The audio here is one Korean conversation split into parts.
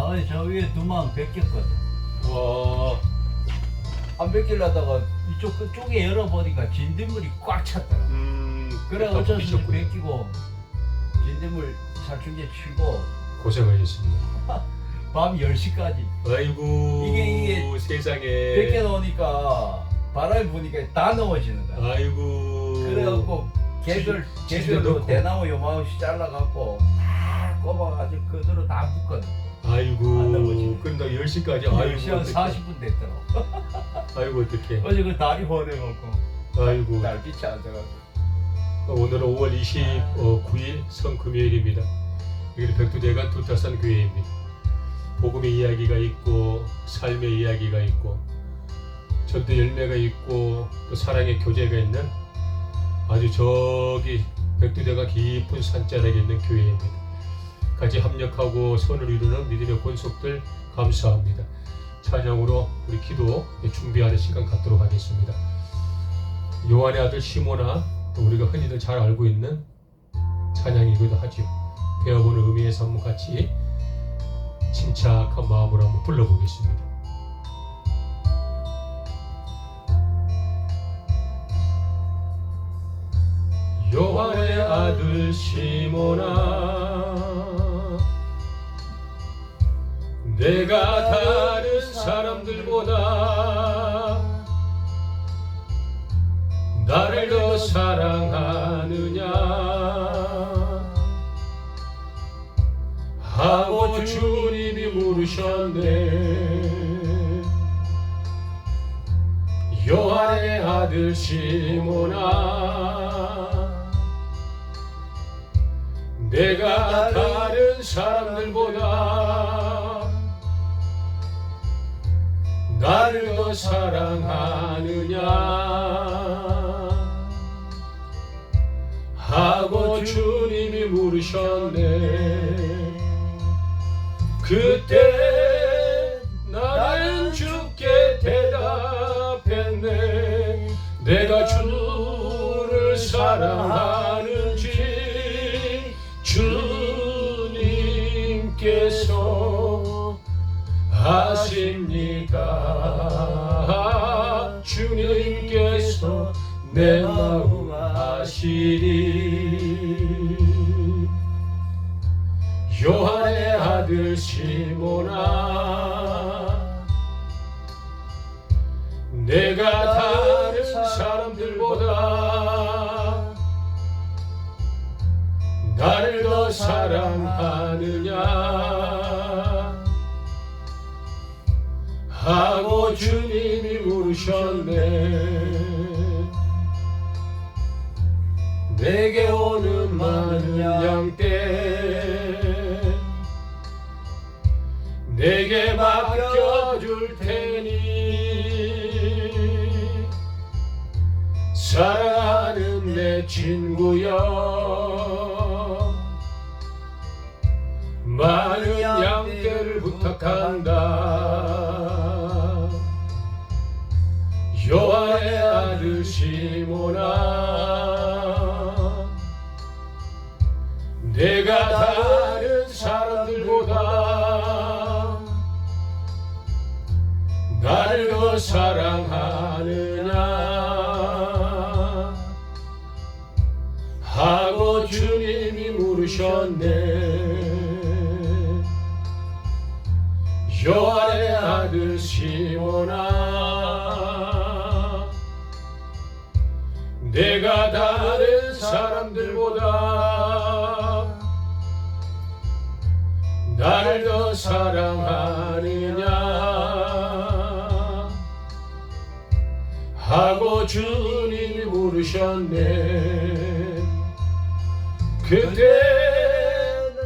어디 저 위에 두 마음 뺏겼거든. 와, 안 뺏기려다가 이쪽 그쪽에 열어보니까 진딧물이 꽉 찼더라. 그래 일단 어쩔 수 없이 미쳤군요. 뺏기고 진딧물 살충제 치고 고생하셨습니다. 밤 10시까지 아이고, 이게 세상에. 뺏겨놓으니까 바람이 부니까 다 넘어지는 거야. 아이고. 그래갖고 개별로 넣고. 대나무 요만씩 잘라갖고 다 꼽아가지고 그대로 다 묶거든. 안 아이고, 넘어지네. 끝나 10시까지. 10시 한 어떡해. 40분 됐더라고. 아이고, 어떡해. 어제 그 다리 허내갖고 아이고. 날빛이 안 져가지고. 오늘은 5월 29일 성금요일입니다. 여기는 백두대간 두타산 교회입니다. 복음의 이야기가 있고 삶의 이야기가 있고 전도 열매가 있고 또 사랑의 교제가 있는 아주 저기 백두대간 깊은 산자락에 있는 교회입니다. 같이 합력하고 선을 이루는 믿음의 권속들 감사합니다. 찬양으로 우리 기도 준비하는 시간 갖도록 하겠습니다. 요한의 아들 시모나, 우리가 흔히들 잘 알고 있는 찬양이기도 하죠. 배워보는 의미에서 한번 같이 침착한 마음으로 한번 불러보겠습니다. 요한의 아들 시모나, 내가 다른 사람들보다 나를 더 사랑하느냐 하고 주님이 물으셨네. 요한의 아들 시모나, 내가 다른 사람들보다 나를 더 사랑하느냐 하고 주님이 물으셨네. 그때 나는 주께 대답했네. 내가 주를 사랑하는지 주님께서 아십니까? 주님께서 내 마음 아시리. 요한의 아들 시모나, 내가 다른 사람들보다 나를 더 사랑하느냐 하고 주님이 물으셨네. 내게 오는 많은 양떼 내게 맡겨줄 테니 사랑하는 내 친구여, 많은 양떼를 부탁한다. 요한의 아들 시모나, 내가 다른 사람들보다 나를 더 사랑하느냐 하고 주님이 물으셨네. 요한의 아들 시모나, 내가 다른 사람들보다 나를 더 사랑하느냐 하고 주님이 물으셨네. 그때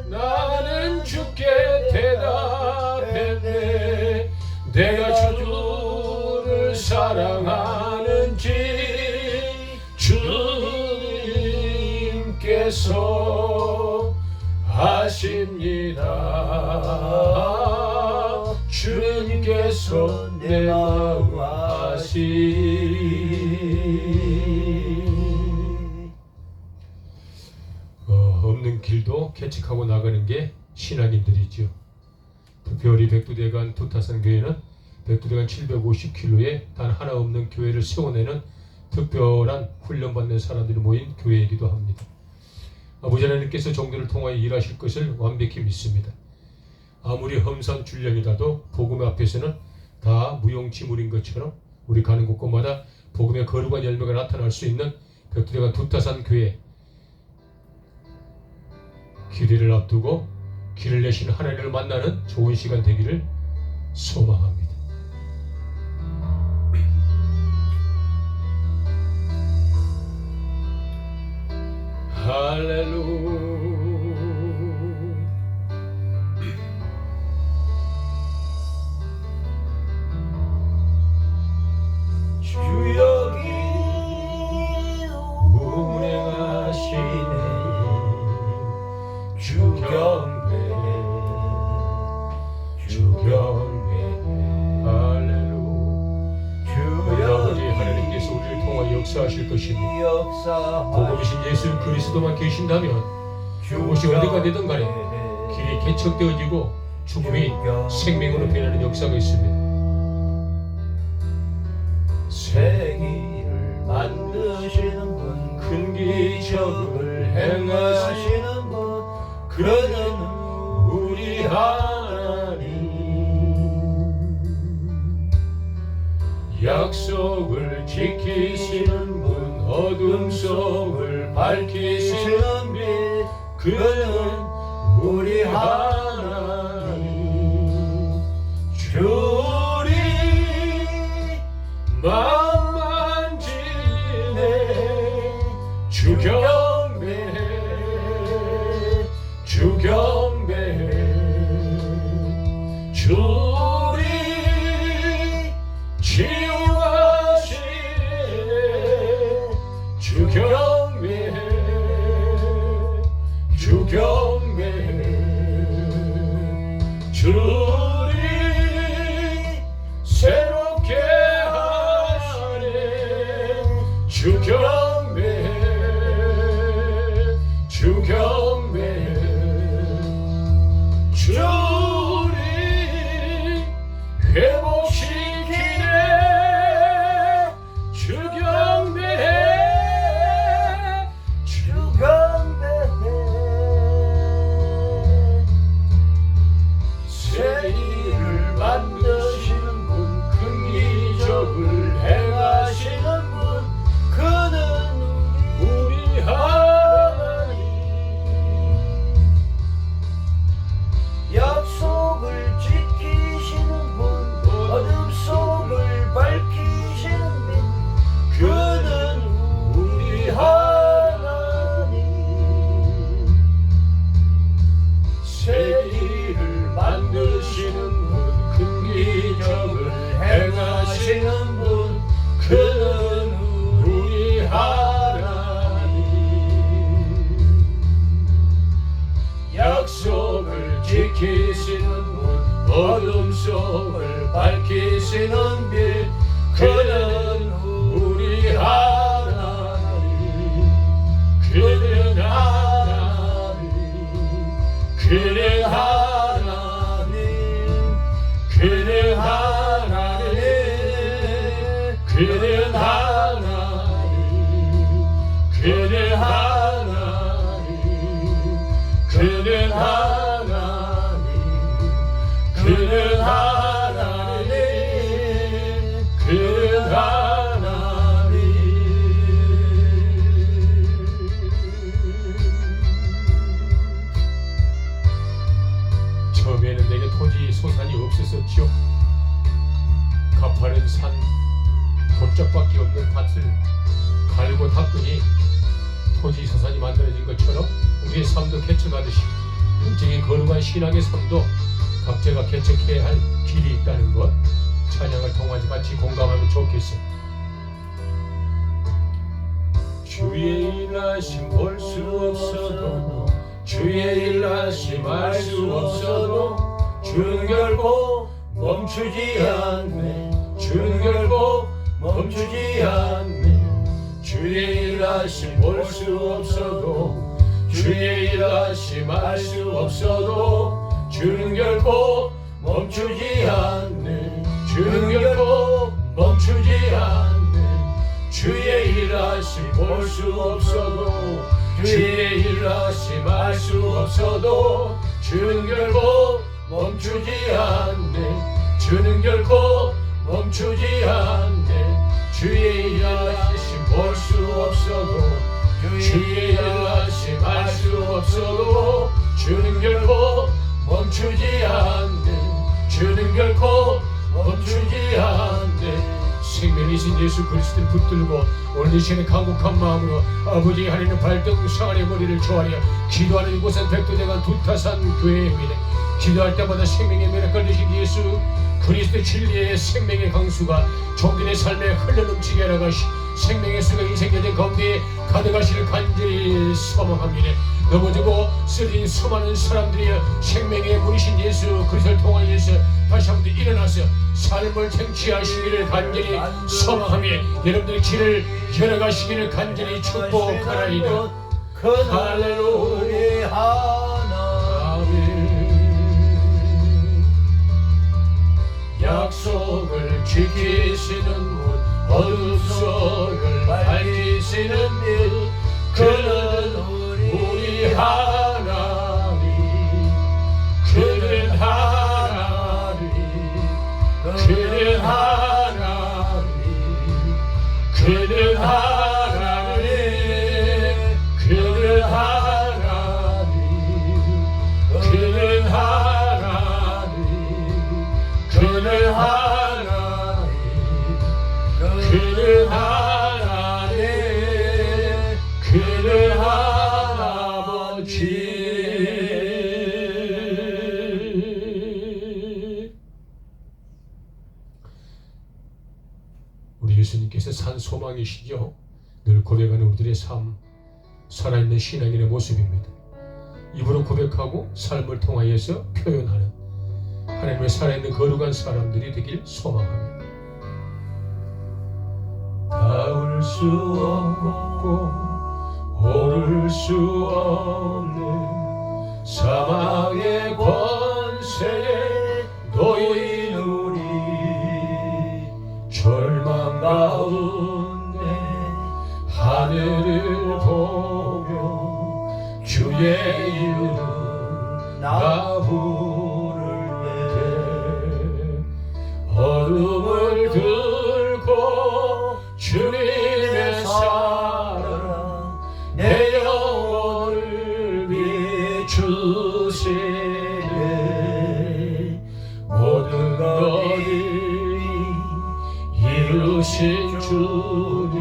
나는 주께 대답했네. 내가 주를 사랑하는지 주님께서 아십니다. 주님께서 내 마음 아시리. 없는 길도 개척하고 나가는 게 신앙인들이죠. 특별히 백두대간 두타산교회는 백두대간 750km에 단 하나 없는 교회를 세워내는 특별한 훈련받는 사람들이 모인 교회이기도 합니다. 아버지 하나님께서 종들을 통하여 일하실 것을 완벽히 믿습니다. 아무리 험산 줄령이라도 복음 앞에서는 다 무용지물인 것처럼 우리 가는 곳곳마다 복음의 거룩한 열매가 나타날 수 있는 백두대간 두타산 교회 기대를 앞두고 길을 내신 하나님을 만나는 좋은 시간 되기를 소망합니다. 할렐루야. 주 여기 운행하시네 주 경배 할렐루야. 우리 아버지 하나님께서 우리를 통하여 역사하실 것입니다. 복음이신 예수 그리스도만 계신다면 그곳이 어디가 되든 간에 길이 개척되어지고 죽음이 생명으로 변하는 역사가 있습니다. 세기를 만드시는 분 큰 기적을 행하시는 분 그는 우리 하나님 약속을 지키시는 분 어둠 속을 밝히시는 빛 그는 우리 하나님 주리 마음 만지네 주 경배해 주 경배해 주리 치유하시네 주 경배해 주 경배해 주리 새롭게 하네 주 경배해 주 경배해 주리 회복시키네 주 경배해 주 경배해 세기를 만드시는 분 큰 기적을 행하시는 분 그는 우리 하나님 약속을 지키시는 분 어둠 속을 밝히시는 빛 그는 우리 하나님 세기를 만드시는 분 큰 기적을 행하시는 분 그는 우리 하나님 약속을 지키시는 분 어둠 속을 밝히시는 빛 그는 우리 하나님 그는 하나님 그는 하나님 그는 하나님 그는 하나님 그는 하나님 그는 하나님 그는 하나님 그는 하나님 처음에는 내게 토지 소산이 없었었지요. 가파른 산 돌짝밖에 없는 밭을 갈고 닦으니 토지 소산이 만들어진 것처럼 우리의 삶도 개척하듯이 영적인 거룩한 신앙의 삶도 각자가 개척해야 할 길이 있다는 것 찬양을 통하여 같이 공감하면 좋겠습니다. 주의 일하심 볼 수 없어도 주의 일하심 알 수 없어도 주는 결코 멈추지 않네 주는 결코 멈추지 않네 주의 일하심 볼 수 없어도 주의 일하심 알 수 없어도 주는 결코 멈추지 않네. 주는 결코 멈추지 않네. 주의 일하심 볼 수 없어도, 주의 일하심 알 수 없어도 주는 결코 멈추지 않네. 주는 결코 멈추지 않네. 주의 일하심 볼 수 없어도, 주의 일하심 알 수 없어도 주는 결코 멈추지 않네. 주는 결코 멈추지 않네. 생명이신 예수 그리스도를 붙들고 오늘 이 시간에 간곡한 마음으로 아버지 하나님 발등 상하의 머리를 조아려 기도하는 이곳은 백두대간 두타산 교회입니다. 기도할 때마다 생명의 면에 걸리신 예수 그리스도 진리의 생명의 강수가 종들의 삶에 흘러넘치게 하라가시 생명의 수가 인생 여정 가운데 가득하시를 간절히 소망합니다. 넘어지고 쓰러진 수많은 사람들이 생명의 문이신 예수 그리스도를 통하여서 다시 한번 일어나서 삶을 쟁취하시기를 간절히 소망하며 여러분들의 길을 열어가시기를 간절히 축복하나이다. 할렐루야 아멘. 약속을 지키시는 분, 어둠 속을 밝히시는 분, 그는 우리 하나님, 그는 하나님, 그는 하나님, 그는 하나님, 그는 하나님, 그는 하나님, 그는 하나님, 그는 하나님, 그는 할아버지. 우리 예수님께서 산 소망이시죠. 늘 고백하는 우리들의 삶, 살아있는 신앙인의 모습입니다. 입으로 고백하고 삶을 통하여서 표현하는 하나님의 살아있는 거룩한 사람들이 되길 소망합니다. 닿을 수 없고 오를 수 없는 사망의 권세에 놓인 우리 절망 가운데 하늘을 보며 주의 이름 나 부를 때 어둠을 들고 주님의 사랑 내 영혼을 비추시네. 모든 것을 이루신 주님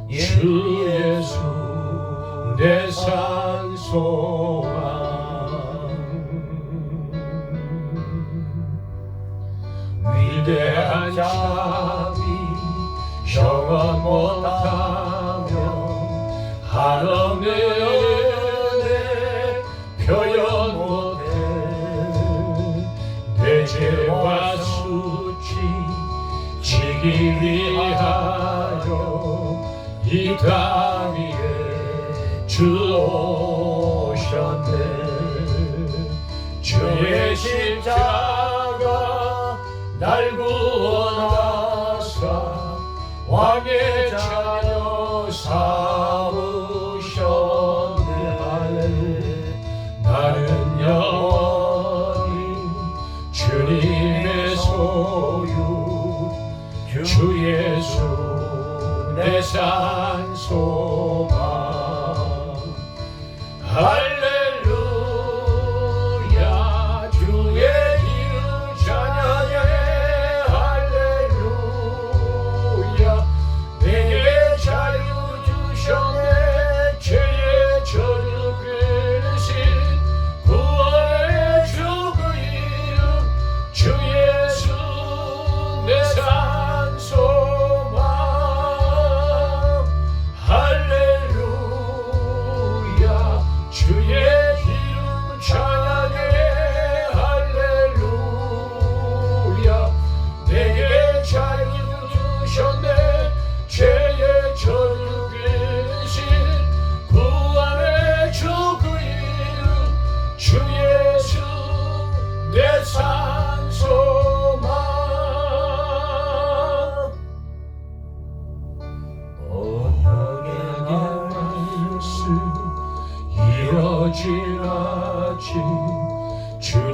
주 예수 내 산 소망. 위대한 자비 형언 못하며 한없는 은혜 표현 못해 내 죄와 수치 지기 위하여 이 땅 위에 주 오셨네. 주의 십자가 날 구원하사 왕의 자녀 삼으셨네. 나는 영원히 주님의 소유 주 예수 내 산 소망. 할렐루야 주의 이름 찬양해. 할렐루야 내게 자유 주셨네. 죄의 저주 끊으신 구원의 주 그 이름 주 예수 내 산 소망. 할렐루야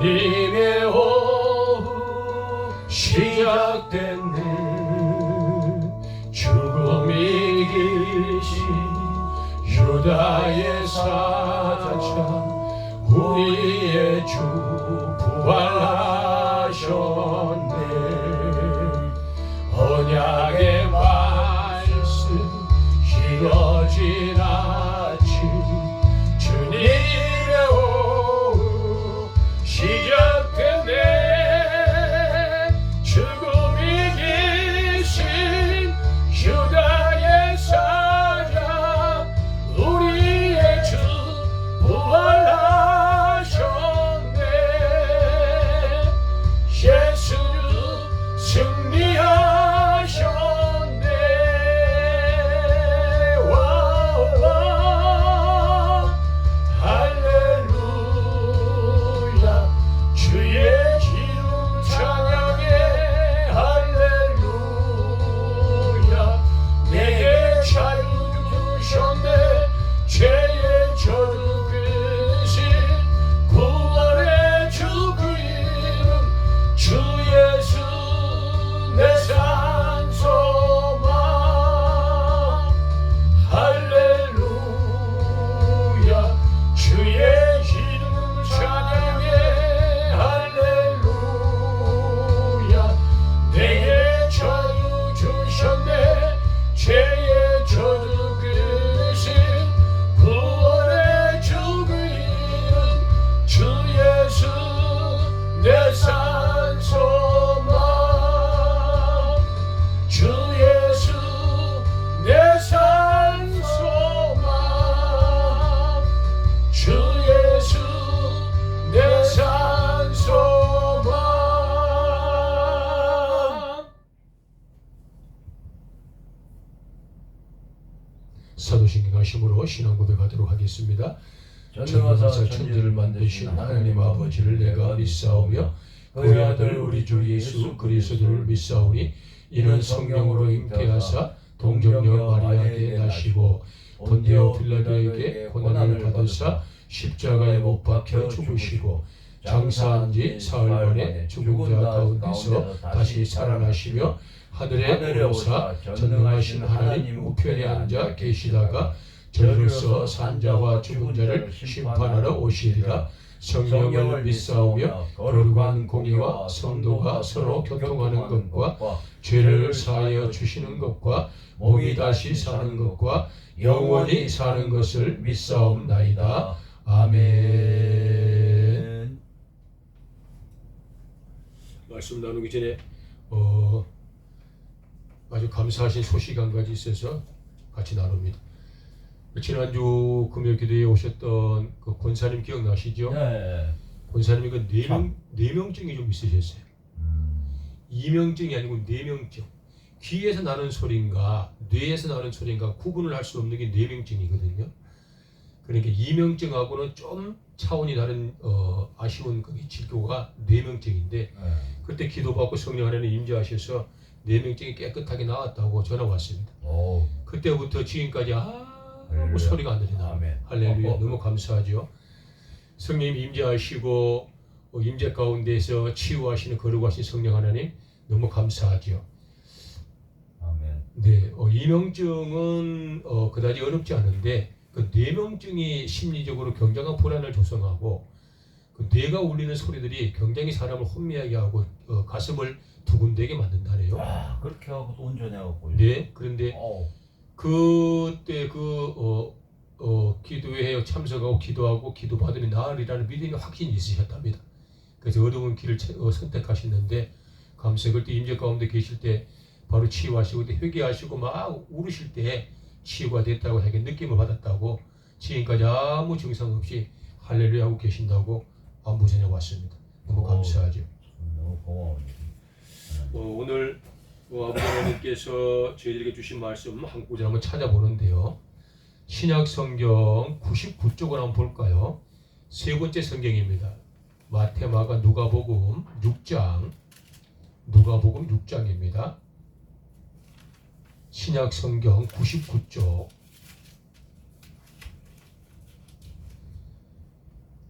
주님의 오후 시작됐네. 죽음이 이기신 유다의 사자 우리의 주 부활하셨네. 언약의 말씀 이뤄진 아침 주님의 오후 시작됐네. 죽음이 이기신 유다의 사자 우리의 주 부활하셨네. 예수 승리하셨네. 와와 할렐루야 주의 기름 찬양해. 할렐루야 내게 자유 주셨네. 죄의 저주 그신 구원의 주 그 이름 주 예수 내 산소망. 할렐루야 주의 이름 찬양해. 할렐루야 내게 자유 주셨네. 죄의 저주 그신 구원의 주 그 이름 주 예수 내 산소망. 주 예수 내 산소망. 주 예수 내 산소망. 사도신경 하심으로 신앙 고백하도록 하겠습니다. 전능하사 천지를 만드신 하나님 아버지를 내가 믿사오며 그의 아들 우리 주 예수 그리스도를 믿사오니 이는 성령으로 잉태하사 동정녀 마리아에게 나시고 본디오 빌라도에게 고난을 받으사 십자가에 못 박혀 죽으시고 장사한 지 사흘 만에 죽은 자 가운데서 다시 살아나시며 하늘에 오르사 전능하신 하나님 우편에 앉아 계시다가 저리로서 산자와 죽은 자를 심판하러 오시리라. 성령을 믿사오며 거룩한 공의와 성도가 서로 교통하는 것과 죄를 사하여 주시는 것과 몸이 다시 사는 것과 영원히 사는 것을 믿사옵나이다. 아멘. 말씀 나누기 전에 아주 감사하신 소식 한 가지 있어서 같이 나눕니다. 지난주 금요기도에 오셨던 그 권사님 기억나시죠? 네. 권사님이 그 뇌명증이 좀 있으셨어요. 이명증이 아니고 뇌명증. 귀에서 나는 소리인가 뇌에서 나는 소리인가 구분을 할 수 없는 게 뇌명증이거든요. 그러니까 이명증하고는 좀 차원이 다른 아쉬운 그 질교가 뇌명증인데 그때 기도받고 성령 안에는 임재하셔서 뇌명증이 깨끗하게 나았다고 전화 왔습니다. 그때부터 지금까지 아무 소리가 안 들리나. 아멘. 할렐루야. 너무 감사하죠. 성령 임재하시고 임재 가운데서 치유하시는 거룩하신 성령 하나님 너무 감사하죠. 아멘. 네, 이명증은 그다지 어렵지 않은데 그 뇌명증이 심리적으로 굉장한 불안을 조성하고 그 뇌가 울리는 소리들이 굉장히 사람을 혼미하게 하고 가슴을 두근대게 만든다네요. 아, 그렇게 하고 또 운전해갖고. 네, 그런데 그때 기도회에 참석하고 기도하고 기도받으면 나으리라는 믿음이 확신이 있으셨답니다. 그래서 어려운 길을 선택하셨는데 감사히 그때 임재 가운데 계실 때 바로 치유하시고 그때 회개하시고 막 울으실 때 치유가 됐다고 하게 느낌을 받았다고 지금까지 아무 증상 없이 할렐루야 하고 계신다고 안부 전해 왔습니다. 너무 감사하죠. 너무 고마워요. 오늘 아버지 하나님께서 저희들에게 주신 말씀 한 구절 한번 찾아보는데요. 신약 성경 99쪽을 한번 볼까요? 세 번째 성경입니다. 마태, 마가, 누가복음 6장, 누가복음 6장입니다. 신약 성경 99쪽,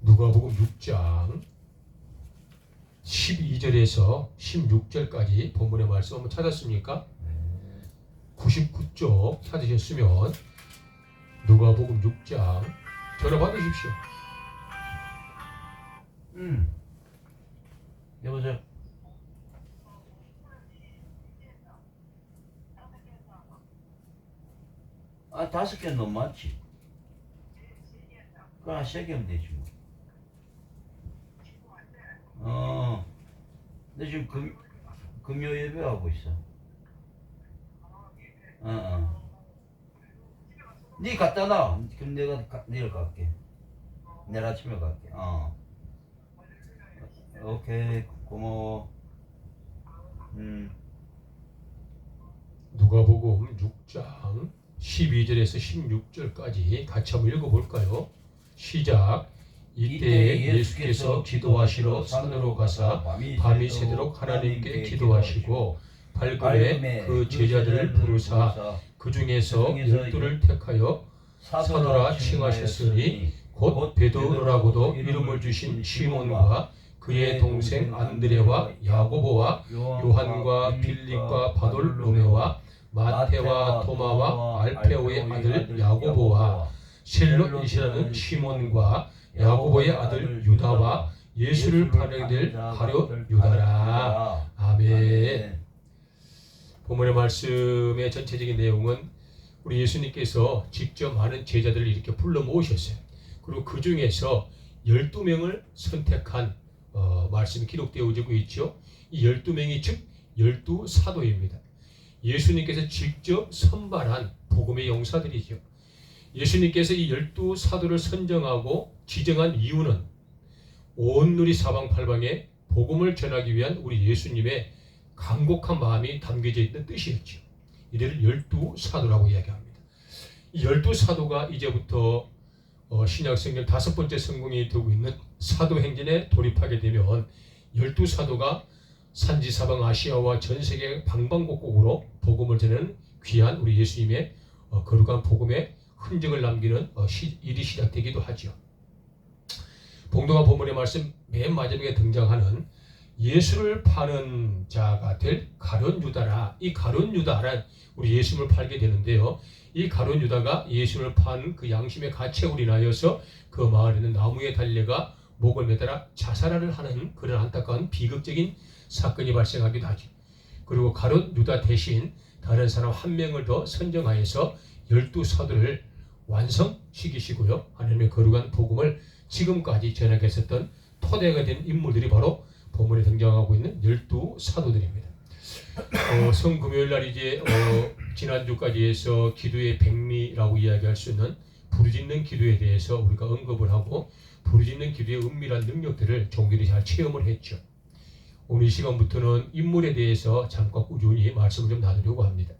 누가복음 6장 12절에서 16절까지 본문의 말씀 한번 찾았습니까? 99쪽 찾으셨으면 누가복음 6장 전화 받으십시오. 여보세요. 아, 5개 너무 많지. 그럼 3개 하면 되지 뭐. 나 지금 금요 예배하고 있어. 네 갖다 놔. 그럼 내가 내일 갈게. 내일 아침에 갈게. 오케이, 고마워. 누가복음 6장 12절에서 16절까지 같이 한번 읽어볼까요? 시작. 이때 예수께서 기도하시러 산으로 가사 밤이 새도록 하나님께 기도하시고 밝음에 그 제자들을 부르사 그 중에서 12를 택하여 사도라 칭하셨으니 곧 베드로라고도 이름을 주신 시몬과 그의 동생 안드레와 야고보와 요한과 빌립과 바돌로메와 마태와 토마와 알페오의 아들 야고보와 셀롯이라는 시몬과 야고보의 아들 유다와 예수를 팔게 될 가룟 유다라. 아멘. 본문의 말씀의 전체적인 내용은 우리 예수님께서 직접 많은 제자들을 이렇게 불러 모으셨어요. 그리고 그 중에서 12명을 선택한 말씀이 기록되어지고 있죠. 이 12명이 즉 12사도입니다. 예수님께서 직접 선발한 복음의 용사들이죠. 예수님께서 이 12사도를 선정하고 지정한 이유는 온누리 사방팔방에 복음을 전하기 위한 우리 예수님의 간곡한 마음이 담겨져 있는 뜻이었죠. 이를 12사도라고 이야기합니다. 이 12사도가 이제부터 신약성경 5번째 성공이 되고 있는 사도행전에 돌입하게 되면 12사도가 산지사방 아시아와 전세계 방방곡곡으로 복음을 전하는 귀한 우리 예수님의 거룩한 복음의 흔적을 남기는 일이 시작되기도 하죠. 봉독한 본문의 말씀 맨 마지막에 등장하는 예수를 파는 자가 될 가룟 유다라. 이 가룟 유다란 우리 예수님을 팔게 되는데요. 이 가룟 유다가 예수를 판 그 양심의 가책으로 인하여서 그 마을에는 나무에 달려가 목을 매달아 자살을 하는 그런 안타까운 비극적인 사건이 발생하기도 하죠. 그리고 가룟 유다 대신 다른 사람 한 명을 더 선정하여서 12사도를 완성시키시고요. 하나님의 거룩한 복음을 지금까지 전하겠었던 토대가 된 인물들이 바로 본문에 등장하고 있는 12사도들입니다. 성금요일날 이제 지난주까지 해서 기도의 백미라고 이야기할 수 있는 부르짖는 기도에 대해서 우리가 언급을 하고 부르짖는 기도의 은밀한 능력들을 종들이 잘 체험을 했죠. 오늘 이 시간부터는 인물에 대해서 잠깐 꾸준히 말씀을 좀 나누려고 합니다.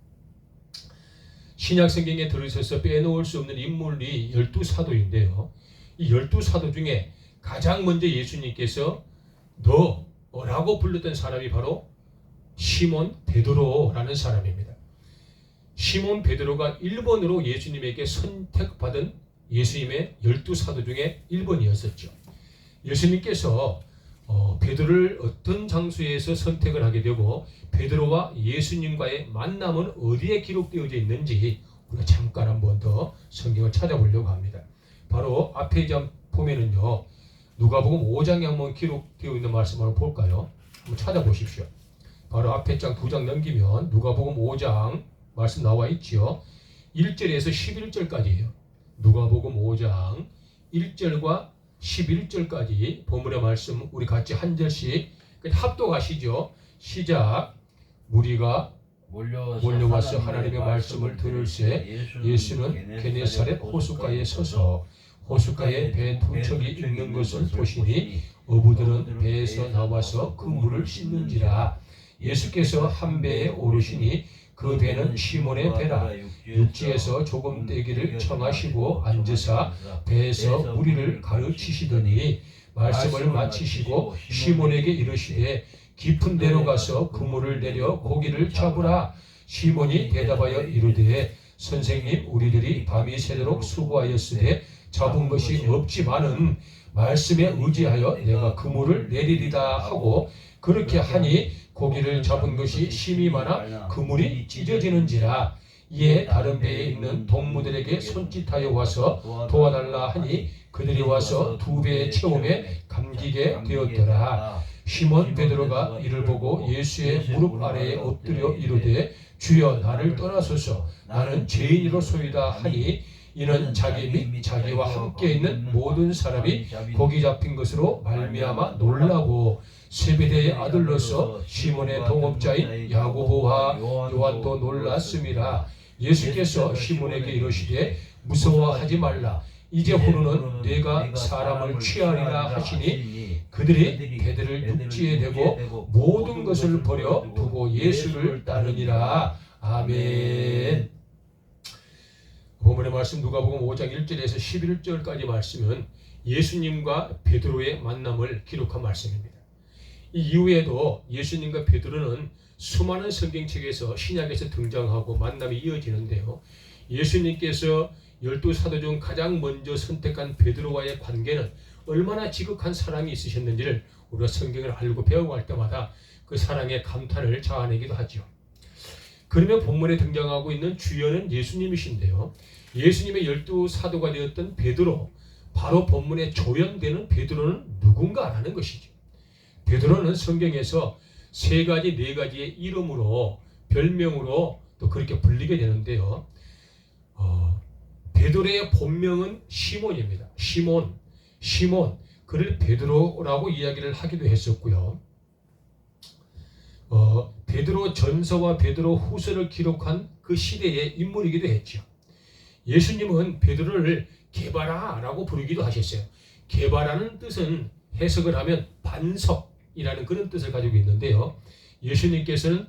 신약 성경에 들으셔서 빼놓을 수 없는 인물이 12사도인데요. 이 12사도 중에 가장 먼저 예수님께서 너라고 불렀던 사람이 바로 시몬 베드로라는 사람입니다. 시몬 베드로가 1번으로 예수님에게 선택받은 예수님의 12사도 중에 1번이었었죠. 예수님께서 베드로를 어떤 장소에서 선택을 하게 되고 베드로와 예수님과의 만남은 어디에 기록되어져 있는지 우리가 잠깐 한번 더 성경을 찾아보려고 합니다. 바로 앞에 좀 보면은요. 누가복음 5장에 한번 기록되어 있는 말씀 한번 볼까요? 한번 찾아보십시오. 바로 앞에 장 2장 넘기면 누가복음 5장 말씀 나와 있지요. 1절에서 11절까지예요. 누가복음 5장 1절과 11절까지 본문의 말씀 우리 같이 한 절씩 합독하시죠. 시작. 무리가 몰려와서 하나님의 말씀을 들을새 예수는 게네사렛 호숫가에 서서 호숫가에 배 두 척이 있는 것을 보시니 어부들은 배에서 나와서 그 물을 씻는지라. 예수께서 한 배에 오르시니 그 배는 시몬의 배라. 육지에서 조금 떼기를 청하시고 앉으사 배에서 무리를 가르치시더니 말씀을 마치시고 시몬에게 이르시되 깊은 데로 가서 그물을 내려 고기를 잡으라. 시몬이 대답하여 이르되 선생님, 우리들이 밤이 새도록 수고하였으되 잡은 것이 없지만은 말씀에 의지하여 내가 그물을 내리리다 하고 그렇게 하니 고기를 잡은 것이 심이 많아 그물이 찢어지는지라. 이에 다른 배에 있는 동무들에게 손짓하여 와서 도와달라 하니 그들이 와서 두 배의 체험에 감기게 되었더라. 시몬 베드로가 이를 보고 예수의 무릎 아래에 엎드려 이르되 주여 나를 떠나소서 나는 죄인이로소이다 하니 이는 자기 및 자기와 함께 있는 모든 사람이 고기 잡힌 것으로 말미암아 놀라고 세베대의 아들로서 시몬의 동업자인 야고보와 요한도 놀랐음이라. 예수께서 시몬에게 이르시되 무서워하지 말라. 이제후로는 네가 사람을 취하리라 하시니 그들이 배들을 육지에 대고 모든 것을 버려 두고 예수를 따르니라. 아멘. 본문의 말씀 누가복음 5장 1절에서 11절까지 말씀은 예수님과 베드로의 만남을 기록한 말씀입니다. 이 이후에도 예수님과 베드로는 수많은 성경책에서 신약에서 등장하고 만남이 이어지는데요. 예수님께서 12사도 중 가장 먼저 선택한 베드로와의 관계는 얼마나 지극한 사랑이 있으셨는지를 우리가 성경을 알고 배우고 할 때마다 그 사랑의 감탄을 자아내기도 하죠. 그러면 본문에 등장하고 있는 주연은 예수님이신데요. 예수님의 12사도가 되었던 베드로, 바로 본문에 조연되는 베드로는 누군가라는 것이죠. 베드로는 성경에서 세 가지, 네 가지의 이름으로, 별명으로 또 그렇게 불리게 되는데요. 베드로의 본명은 시몬입니다. 시몬. 그를 베드로라고 이야기를 하기도 했었고요. 베드로 전서와 베드로 후서를 기록한 그 시대의 인물이기도 했죠. 예수님은 베드로를 게바라라고 부르기도 하셨어요. 게바라는 뜻은 해석을 하면 반석이라는 그런 뜻을 가지고 있는데요. 예수님께서는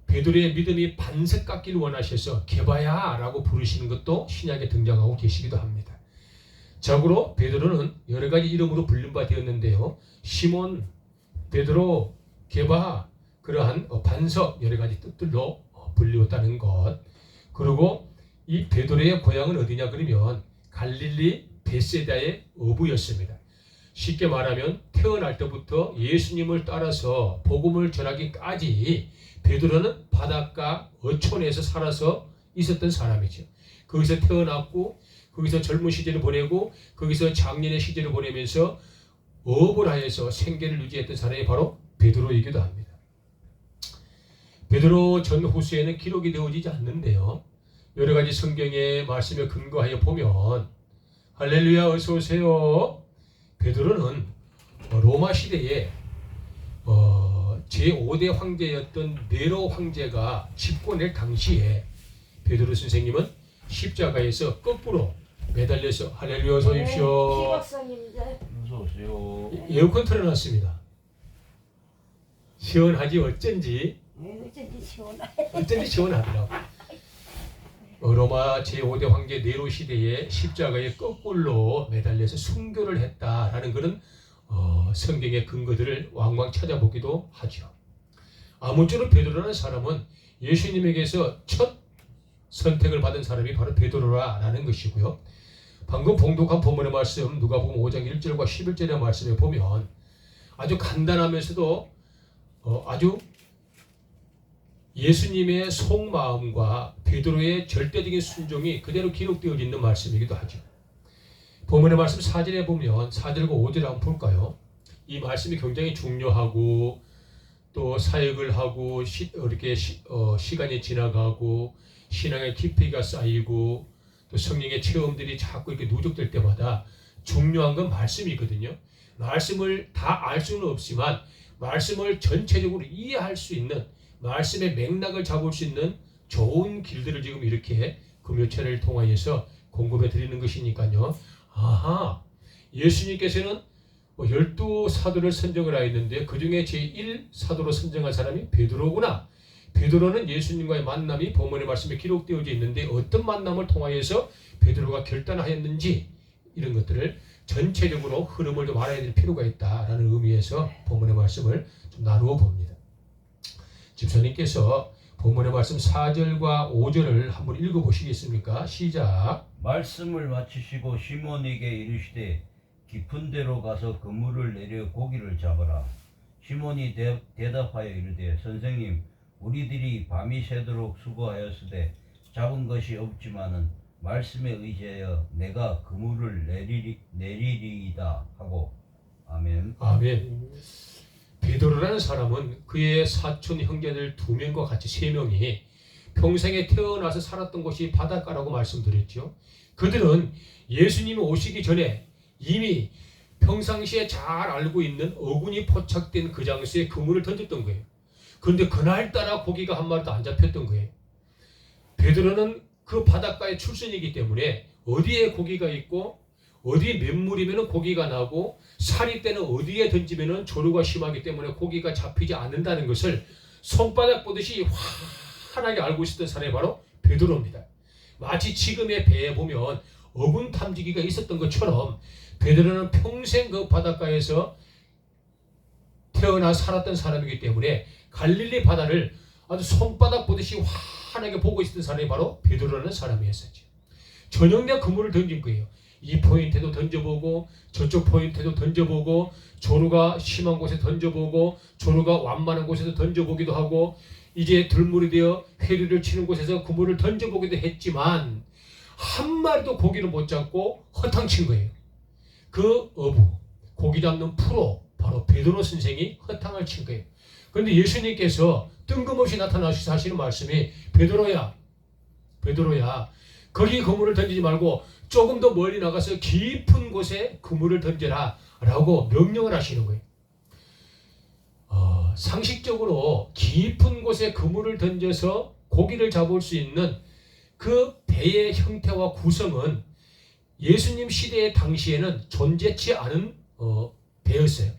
베드로의 믿음이 반석 같길 원하셔서 게바야라고 부르시는 것도 신약에 등장하고 계시기도 합니다. 자고로 베드로는 여러 가지 이름으로 불린 바 되었는데요. 시몬, 베드로, 게바, 그러한 반석 여러 가지 뜻들로 불리웠다는 것. 그리고 이 베드로의 고향은 어디냐 그러면 갈릴리 베세다의 어부였습니다. 쉽게 말하면 태어날 때부터 예수님을 따라서 복음을 전하기까지 베드로는 바닷가 어촌에서 살아서 있었던 사람이죠. 거기서 태어났고 거기서 젊은 시절을 보내고 거기서 장년의 시절을 보내면서 어업을 하여서 생계를 유지했던 사람이 바로 베드로이기도 합니다. 베드로 전후서에는 기록이 되어지지 않는데요. 여러 가지 성경의 말씀에 근거하여 보면 할렐루야 어서 오세요. 베드로는 로마 시대에 제5대 황제였던 네로 황제가 집권할 당시에 베드로 선생님은 십자가에서 거꾸로 매달려서 할렐루야 어서 오십시오. 기박사님들 어서 오세요. 에어컨 틀어놨습니다. 시원하지 어쩐지 시원하더라고. 로마 제5대 황제 네로 시대에 십자가에 거꾸로 매달려서 순교를 했다라는 그런 성경의 근거들을 왕왕 찾아보기도 하죠. 아무쪼록 베드로라는 사람은 예수님에게서 첫 선택을 받은 사람이 바로 베드로라는 것이고요. 방금 봉독한 본문의 말씀 누가복음 5장 1절과 11절의 말씀에 보면 아주 간단하면서도 아주 예수님의 속마음과 베드로의 절대적인 순종이 그대로 기록되어 있는 말씀이기도 하죠. 본문의 말씀 4절에 보면 4절과 5절을 한번 볼까요? 이 말씀이 굉장히 중요하고 또 사역을 하고 이렇게 시간이 지나가고 신앙의 깊이가 쌓이고 또 성령의 체험들이 자꾸 이렇게 누적될 때마다 중요한 건 말씀이거든요. 말씀을 다 알 수는 없지만 말씀을 전체적으로 이해할 수 있는 말씀의 맥락을 잡을 수 있는 좋은 길들을 지금 이렇게 금요철을 통하여서 공급해 드리는 것이니까요. 아하, 예수님께서는 12사도를 선정을 하였는데 그 중에 제1사도로 선정한 사람이 베드로구나. 베드로는 예수님과의 만남이 본문의 말씀에 기록되어져 있는데 어떤 만남을 통하여서 베드로가 결단하였는지 이런 것들을 전체적으로 흐름을 좀 알아야 될 필요가 있다라는 의미에서 본문의 말씀을 좀 나누어 봅니다. 집사님께서 본문의 말씀 4절과 5절을 한번 읽어보시겠습니까? 시작. 말씀을 마치시고 시몬에게 이르시되 깊은 데로 가서 그물을 내려 고기를 잡아라. 시몬이 대답하여 이르되 선생님 우리들이 밤이 새도록 수고하였으되 잡은 것이 없지만은 말씀에 의지하여 내가 그물을 내리리이다 하고. 아멘. 아멘. 베드로라는 사람은 그의 사촌 형제들 2명과 같이 3명이 평생에 태어나서 살았던 곳이 바닷가라고 말씀드렸죠. 그들은 예수님이 오시기 전에 이미 평상시에 잘 알고 있는 어군이 포착된 그 장소에 그물을 던졌던 거예요. 그런데 그날따라 고기가 한 마리도 안 잡혔던 거예요. 베드로는 그 바닷가의 출신이기 때문에 어디에 고기가 있고 어디 맹물이면 고기가 나고 살이 때는 어디에 던지면 조류가 심하기 때문에 고기가 잡히지 않는다는 것을 손바닥 보듯이 환하게 알고 있었던 사람이 바로 베드로입니다. 마치 지금의 배에 보면 어군 탐지기가 있었던 것처럼 베드로는 평생 그 바닷가에서 태어나 살았던 사람이기 때문에 갈릴리 바다를 아주 손바닥 보듯이 환하게 보고 있었던 사람이 바로 베드로라는 사람이었었죠. 저녁내 그물을 던진 거예요. 이 포인트도 던져보고 저쪽 포인트도 던져보고 조류가 심한 곳에 던져보고 조류가 완만한 곳에서 던져보기도 하고 이제 들물이 되어 회류를 치는 곳에서 그물을 던져보기도 했지만 한 마리도 고기를 못 잡고 허탕친 거예요. 그 어부, 고기 잡는 프로 바로 베드로 선생이 허탕을 친 거예요. 그런데 예수님께서 뜬금없이 나타나셔서 하시는 말씀이 베드로야 거기 그물을 던지지 말고 조금 더 멀리 나가서 깊은 곳에 그물을 던져라 라고 명령을 하시는 거예요. 상식적으로 깊은 곳에 그물을 던져서 고기를 잡을 수 있는 그 배의 형태와 구성은 예수님 시대의 당시에는 존재치 않은 배였어요.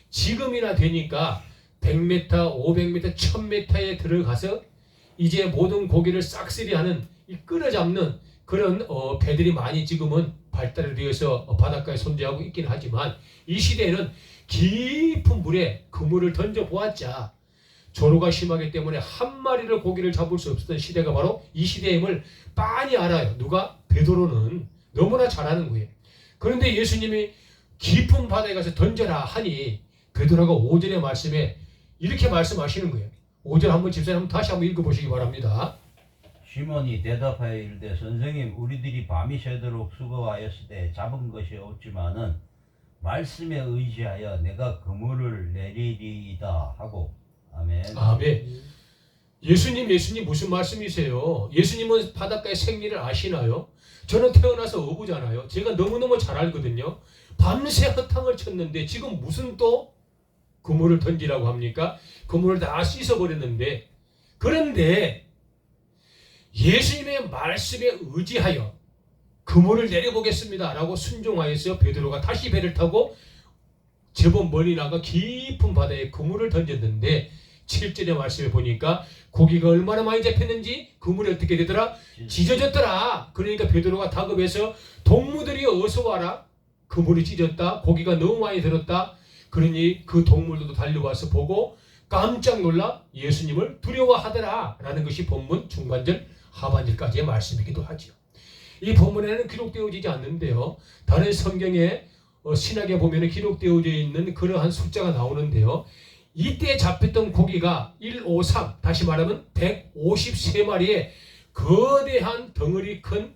지금이나 되니까 100m, 500m, 1000m에 들어가서 이제 모든 고기를 싹쓸이하는 끌어잡는 그런 배들이 많이 지금은 발달이 되어서 바닷가에 존재하고 있긴 하지만 이 시대에는 깊은 물에 그물을 던져보았자 조류가 심하기 때문에 한 마리를 고기를 잡을 수 없었던 시대가 바로 이 시대임을 빤히 알아요. 누가? 베드로는 너무나 잘 아는 거예요. 그런데 예수님이 깊은 바다에 가서 던져라 하니 베드로가 5절의 말씀에 이렇게 말씀하시는 거예요. 5절 한번 집사님 다시 한번 읽어보시기 바랍니다. 시몬이 대답하여 이르되 선생님 우리들이 밤이 새도록 수고하였으되 잡은 것이 없지만은 말씀에 의지하여 내가 그물을 내리리이다 하고. 아멘. 아멘. 예수님 무슨 말씀이세요? 예수님은 바닷가의 생리를 아시나요? 저는 태어나서 어부잖아요. 제가 너무너무 잘 알거든요. 밤새 허탕을 쳤는데 지금 무슨 또 그물을 던지라고 합니까? 그물을 다 씻어버렸는데, 그런데 예수님의 말씀에 의지하여 그물을 내려보겠습니다 라고 순종하여서 베드로가 다시 배를 타고 제법 멀리 나가 깊은 바다에 그물을 던졌는데 7절의 말씀에 보니까 고기가 얼마나 많이 잡혔는지 그물이 어떻게 되더라? 찢어졌더라. 그러니까 베드로가 다급해서 동무들이 어서 와라. 그물이 찢었다. 고기가 너무 많이 들었다. 그러니 그 동물들도 달려와서 보고 깜짝 놀라 예수님을 두려워하더라 라는 것이 본문 중반절 하반절까지의 말씀이기도 하죠. 이 본문에는 기록되어지지 않는데요. 다른 성경에 신학에 보면 기록되어져 있는 그러한 숫자가 나오는데요. 이때 잡혔던 고기가 153, 다시 말하면 153마리의 거대한 덩어리 큰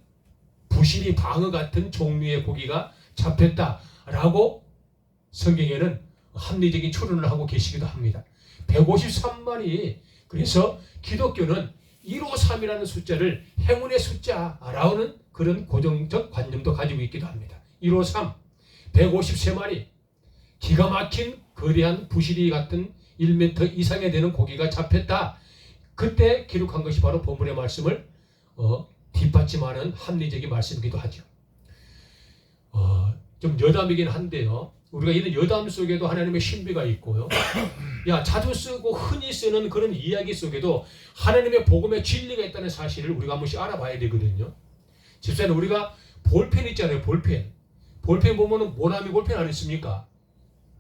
부시리 방어 같은 종류의 고기가 잡혔다라고 성경에는 합리적인 추론을 하고 계시기도 합니다. 153마리. 그래서 기독교는 153이라는 숫자를 행운의 숫자라는 그런 고정적 관념도 가지고 있기도 합니다. 153, 153마리. 기가 막힌 거대한 부시리 같은 1m 이상에 되는 고기가 잡혔다. 그때 기록한 것이 바로 본문의 말씀을 뒷받침하는 합리적인 말씀이기도 하죠. 좀 여담이긴 한데요. 우리가 이런 여담 속에도 하나님의 신비가 있고요. 자주 쓰고 흔히 쓰는 그런 이야기 속에도 하나님의 복음의 진리가 있다는 사실을 우리가 한 번씩 알아봐야 되거든요. 집사님, 우리가 볼펜 있잖아요. 볼펜 보면은 모나미 볼펜 안 있습니까?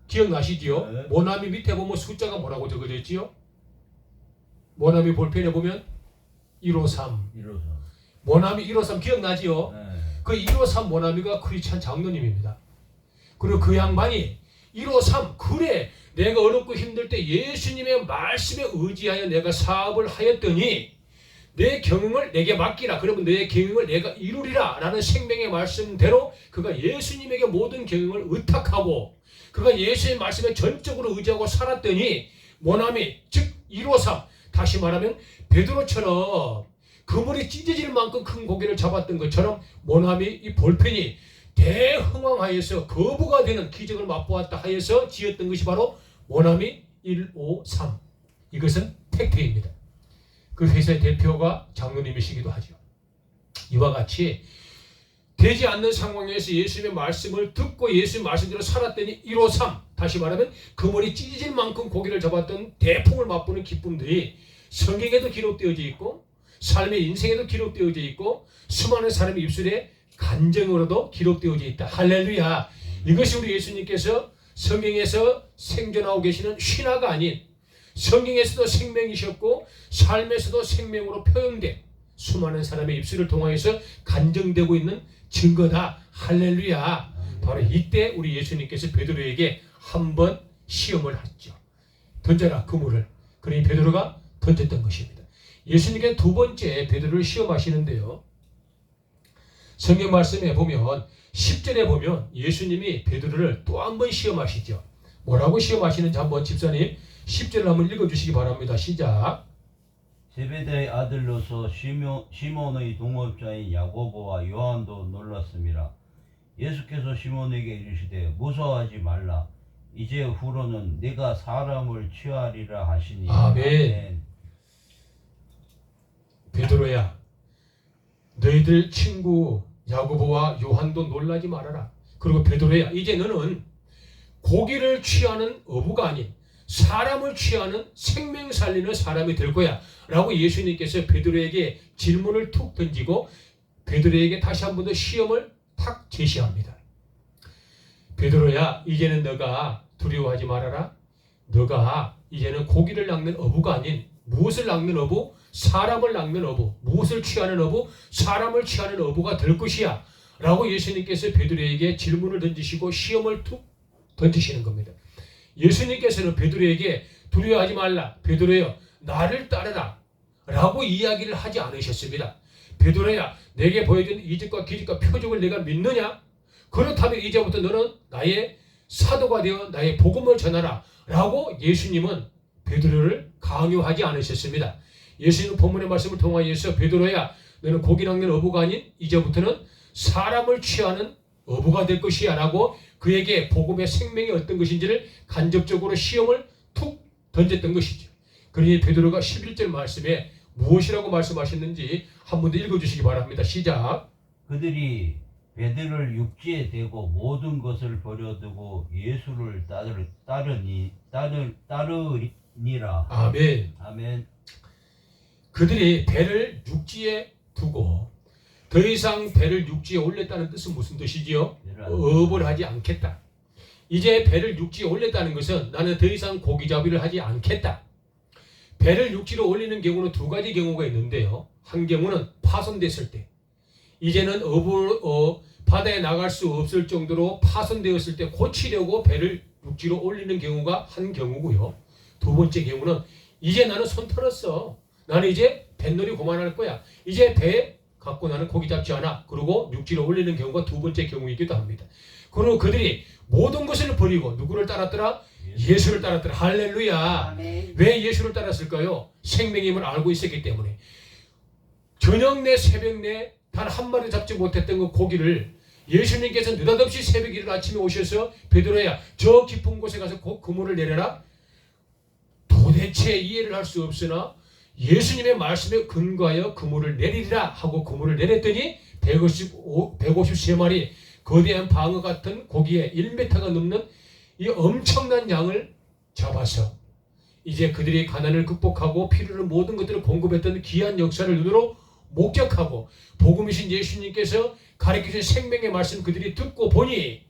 기억나시지요? 네. 모나미 밑에 보면 숫자가 뭐라고 적어져 있지요? 모나미 볼펜에 보면 153. 모나미 153 기억나지요? 네. 그 153 모나미가 크리스찬 장로님입니다. 그리고 그 양반이 153 그래 내가 어렵고 힘들 때 예수님의 말씀에 의지하여 내가 사업을 하였더니 내 경영을 내게 맡기라. 그러면 내 경영을 내가 이루리라 라는 생명의 말씀대로 그가 예수님에게 모든 경영을 의탁하고 그가 예수의 말씀에 전적으로 의지하고 살았더니 모나미 즉 153 다시 말하면 베드로처럼 그물이 찢어질 만큼 큰 고기를 잡았던 것처럼 모나미 이 볼펜이 대흥왕하여서 거부가 되는 기적을 맛보았다 하여서 지었던 것이 바로 모나미 153 이것은 팩트입니다. 그 회사의 대표가 장로님이시기도 하죠. 이와 같이 되지 않는 상황에서 예수님의 말씀을 듣고 예수님의 말씀대로 살았더니 153 다시 말하면 그물이 찢어질 만큼 고기를 잡았던 대풍을 맛보는 기쁨들이 성경에도 기록되어져 있고 삶의 인생에도 기록되어져 있고 수많은 사람의 입술에 간증으로도 기록되어져 있다. 할렐루야. 이것이 우리 예수님께서 성경에서 생존하고 계시는 신화가 아닌 성경에서도 생명이셨고 삶에서도 생명으로 표현된 수많은 사람의 입술을 통하여서 간증되고 있는 증거다. 할렐루야. 바로 이때 우리 예수님께서 베드로에게 한번 시험을 하셨죠. 던져라 그물을. 그러니 베드로가 던졌던 것입니다. 예수님께서 두 번째 베드로를 시험하시는데요. 성경 말씀에 보면 10절에 보면 예수님이 베드로를 또 한 번 시험하시죠. 뭐라고 시험하시는지 한번 집사님 10절을 한번 읽어주시기 바랍니다. 시작. 제베다의 아들로서 시몬의 동업자인 야고보와 요한도 놀랐습니다. 예수께서 시몬에게 이르시되 무서워하지 말라. 이제 후로는 내가 사람을 취하리라 하시니. 아멘. 베드로야 너희들 친구 야고보와 요한도 놀라지 말아라. 그리고 베드로야 이제 너는 고기를 취하는 어부가 아닌 사람을 취하는 생명 살리는 사람이 될 거야 라고 예수님께서 베드로에게 질문을 툭 던지고 베드로에게 다시 한 번 더 시험을 탁 제시합니다. 베드로야 이제는 너가 두려워하지 말아라. 너가 이제는 고기를 낚는 어부가 아닌 무엇을 낚는 어부? 사람을 낚는 어부. 무엇을 취하는 어부? 사람을 취하는 어부가 될 것이야 라고 예수님께서 베드로에게 질문을 던지시고 시험을 툭 던지시는 겁니다. 예수님께서는 베드로에게 두려워하지 말라. 베드로여 나를 따르라 라고 이야기를 하지 않으셨습니다. 베드로야 내게 보여준 이적과 기적과 표적을 내가 믿느냐? 그렇다면 이제부터 너는 나의 사도가 되어 나의 복음을 전하라 라고 예수님은 베드로를 강요하지 않으셨습니다. 예수님은 본문의 말씀을 통하여서 베드로야 너는 고기 낚는 어부가 아닌 이제부터는 사람을 취하는 어부가 될 것이야 라고 그에게 복음의 생명이 어떤 것인지를 간접적으로 시험을 툭 던졌던 것이죠. 그러니 베드로가 11절 말씀에 무엇이라고 말씀하셨는지 한 번 더 읽어주시기 바랍니다. 시작. 그들이 베드로를 육지에 대고 모든 것을 버려두고 예수를 따르니라. 아멘. 아멘. 그들이 배를 육지에 두고 더 이상 배를 육지에 올렸다는 뜻은 무슨 뜻이지요? 업을 하지 않겠다. 이제 배를 육지에 올렸다는 것은 나는 더 이상 고기잡이를 하지 않겠다. 배를 육지로 올리는 경우는 두 가지 경우가 있는데요. 한 경우는 파손됐을 때 이제는 바다에 나갈 수 없을 정도로 파손되었을 때 고치려고 배를 육지로 올리는 경우가 한 경우고요. 두 번째 경우는 이제 나는 손 털었어. 나는 이제 뱃놀이 그만할 거야. 이제 배 갖고 나는 고기 잡지 않아. 그리고 육지로 올리는 경우가 두 번째 경우이기도 합니다. 그리고 그들이 모든 것을 버리고 누구를 따랐더라? 예수를 따랐더라. 할렐루야. 아멘. 왜 예수를 따랐을까요? 생명임을 알고 있었기 때문에. 저녁 내 새벽 내 단 한 마리 잡지 못했던 그 고기를 예수님께서 느닷없이 새벽 이른 아침에 오셔서 베드로야 저 깊은 곳에 가서 그물을 내려라. 도대체 이해를 할 수 없으나 예수님의 말씀에 근거하여 그물을 내리리라 하고 그물을 내렸더니 153마리 거대한 방어 같은 고기에 1m가 넘는 이 엄청난 양을 잡아서 이제 그들이 가난을 극복하고 필요한 모든 것들을 공급했던 귀한 역사를 눈으로 목격하고 복음이신 예수님께서 가르치신 생명의 말씀 그들이 듣고 보니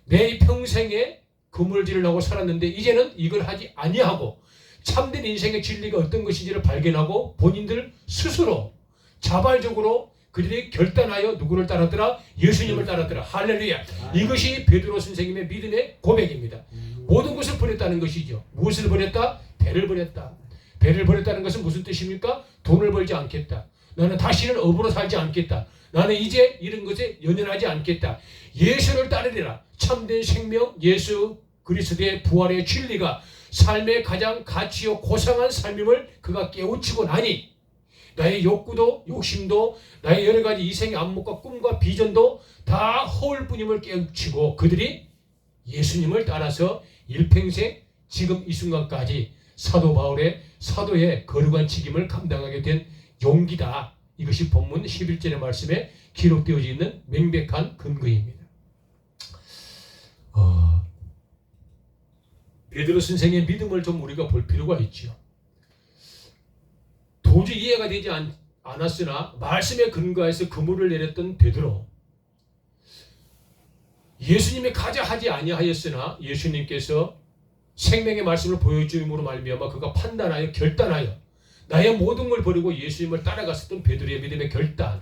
내 평생에 그물질을 하고 살았는데 이제는 이걸 하지 아니하고 참된 인생의 진리가 어떤 것인지를 발견하고 본인들 스스로 자발적으로 그들이 결단하여 누구를 따랐더라? 예수님을 따랐더라. 할렐루야. 이것이 베드로 선생님의 믿음의 고백입니다. 모든 것을 버렸다는 것이죠. 무엇을 버렸다? 배를 버렸다. 배를 버렸다는 것은 무슨 뜻입니까? 돈을 벌지 않겠다. 나는 다시는 업으로 살지 않겠다. 나는 이제 이런 것에 연연하지 않겠다. 예수를 따르리라. 참된 생명 예수 그리스도의 부활의 진리가 삶의 가장 가치요 고상한 삶임을 그가 깨우치고 나니 나의 욕구도 욕심도 나의 여러 가지 이생의 안목과 꿈과 비전도 다 허울 뿐임을 깨우치고 그들이 예수님을 따라서 일평생 지금 이 순간까지 사도 바울의 사도의 거룩한 책임을 감당하게 된 용기다. 이것이 본문 11절의 말씀에 기록되어 있는 명백한 근거입니다. 베드로 선생의 믿음을 좀 우리가 볼 필요가 있죠. 도저히 이해가 되지 않았으나 말씀에 근거해서 그물을 내렸던 베드로. 예수님이 가자 하지 아니하였으나 예수님께서 생명의 말씀을 보여줌으로 말미암아 그가 판단하여 결단하여 나의 모든 걸 버리고 예수님을 따라갔었던 베드로의 믿음의 결단.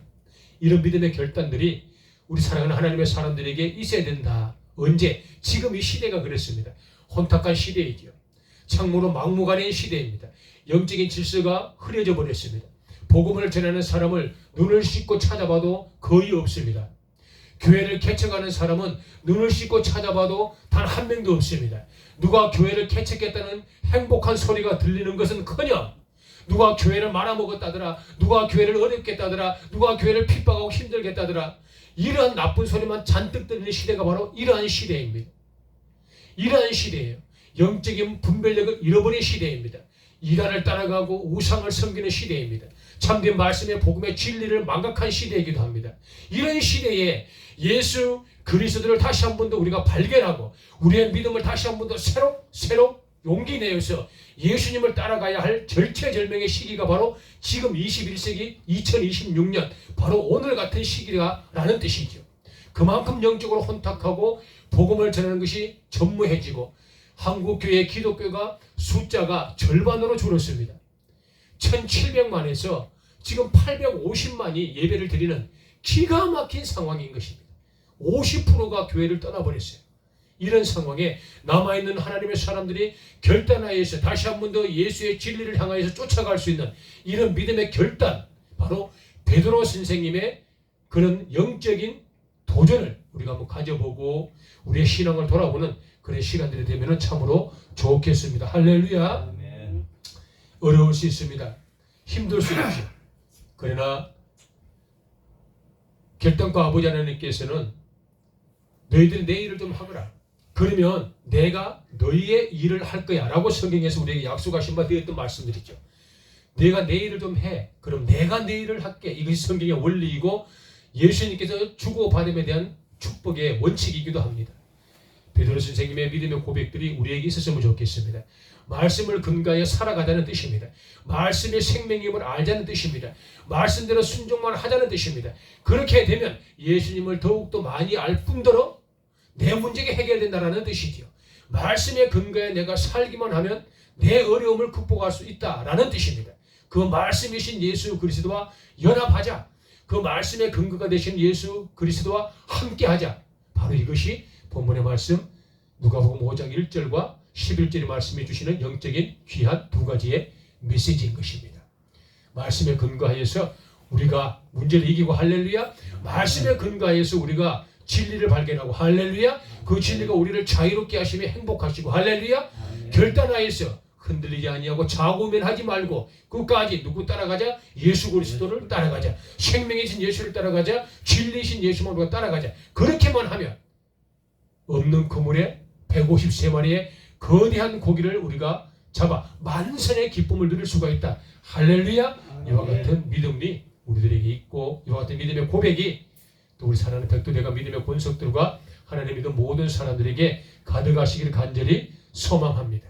이런 믿음의 결단들이 우리 사랑하는 하나님의 사람들에게 있어야 된다. 언제? 지금 이 시대가 그랬습니다. 혼탁한 시대이죠. 참으로 막무가내인 시대입니다. 영적인 질서가 흐려져 버렸습니다. 복음을 전하는 사람을 눈을 씻고 찾아봐도 거의 없습니다. 교회를 개척하는 사람은 눈을 씻고 찾아봐도 단 한 명도 없습니다. 누가 교회를 개척했다는 행복한 소리가 들리는 것은커녕 누가 교회를 말아먹었다더라, 누가 교회를 어렵게 했다더라, 누가 교회를 핍박하고 힘들게 했다더라, 이러한 나쁜 소리만 잔뜩 들리는 시대가 바로 이러한 시대입니다. 이러한 시대예요. 영적인 분별력을 잃어버린 시대입니다. 이단을 따라가고 우상을 섬기는 시대입니다. 참된 말씀의 복음의 진리를 망각한 시대이기도 합니다. 이런 시대에 예수 그리스도를 다시 한 번 더 우리가 발견하고 우리의 믿음을 다시 한 번 더 새로 용기 내어서 예수님을 따라가야 할 절체절명의 시기가 바로 지금 21세기 2026년 바로 오늘 같은 시기라는 뜻이죠. 그만큼 영적으로 혼탁하고 복음을 전하는 것이 전무해지고 한국교회 기독교가 숫자가 절반으로 줄었습니다. 1700만에서 지금 850만이 예배를 드리는 기가 막힌 상황인 것입니다. 50%가 교회를 떠나버렸어요. 이런 상황에 남아있는 하나님의 사람들이 결단하여서 다시 한 번 더 예수의 진리를 향하여서 쫓아갈 수 있는 이런 믿음의 결단, 바로 베드로 선생님의 그런 영적인 도전을 우리가 한번 가져보고 우리의 신앙을 돌아보는 그런 시간들이 되면 참으로 좋겠습니다. 할렐루야. 아멘. 어려울 수 있습니다. 힘들 수 있죠. 그러나 결단과 아버지 하나님께서는 너희들이 내 일을 좀 하거라. 그러면 내가 너희의 일을 할 거야 라고 성경에서 우리에게 약속하신 바 되었던 말씀드리죠. 내가 내 일을 좀 해. 그럼 내가 내 일을 할게. 이것이 성경의 원리이고 예수님께서 주고받음에 대한 축복의 원칙이기도 합니다. 베드로 선생님의 믿음의 고백들이 우리에게 있었으면 좋겠습니다. 말씀을 근거하여 살아가자는 뜻입니다. 말씀의 생명임을 알자는 뜻입니다. 말씀대로 순종만 하자는 뜻입니다. 그렇게 되면 예수님을 더욱더 많이 알 뿐더러 내 문제가 해결된다는 뜻이지요. 말씀에 근거해 내가 살기만 하면 내 어려움을 극복할 수 있다라는 뜻입니다. 그 말씀이신 예수 그리스도와 연합하자. 그 말씀의 근거가 되신 예수 그리스도와 함께하자. 바로 이것이 본문의 말씀 누가복음 5장 1절과 11절의 말씀해 주시는 영적인 귀한 두 가지의 메시지인 것입니다. 말씀에 근거하여서 우리가 문제를 이기고 할렐루야. 말씀에 근거하여서 우리가 진리를 발견하고 할렐루야. 그 진리가 우리를 자유롭게 하시며 행복하시고 할렐루야. 결단하여서 흔들리지 아니하고 좌우면하지 말고 끝까지 누구 따라가자? 예수 그리스도를 따라가자. 생명이신 예수를 따라가자. 진리신 예수만 우리가 따라가자. 그렇게만 하면 없는 그물에 153마리의 거대한 고기를 우리가 잡아 만선의 기쁨을 누릴 수가 있다. 할렐루야. 이와 같은 믿음이 우리들에게 있고 이와 같은 믿음의 고백이 또 우리 사랑하는 백두대가 믿음의 권속들과 하나님 믿음 모든 사람들에게 가득하시기를 간절히 소망합니다.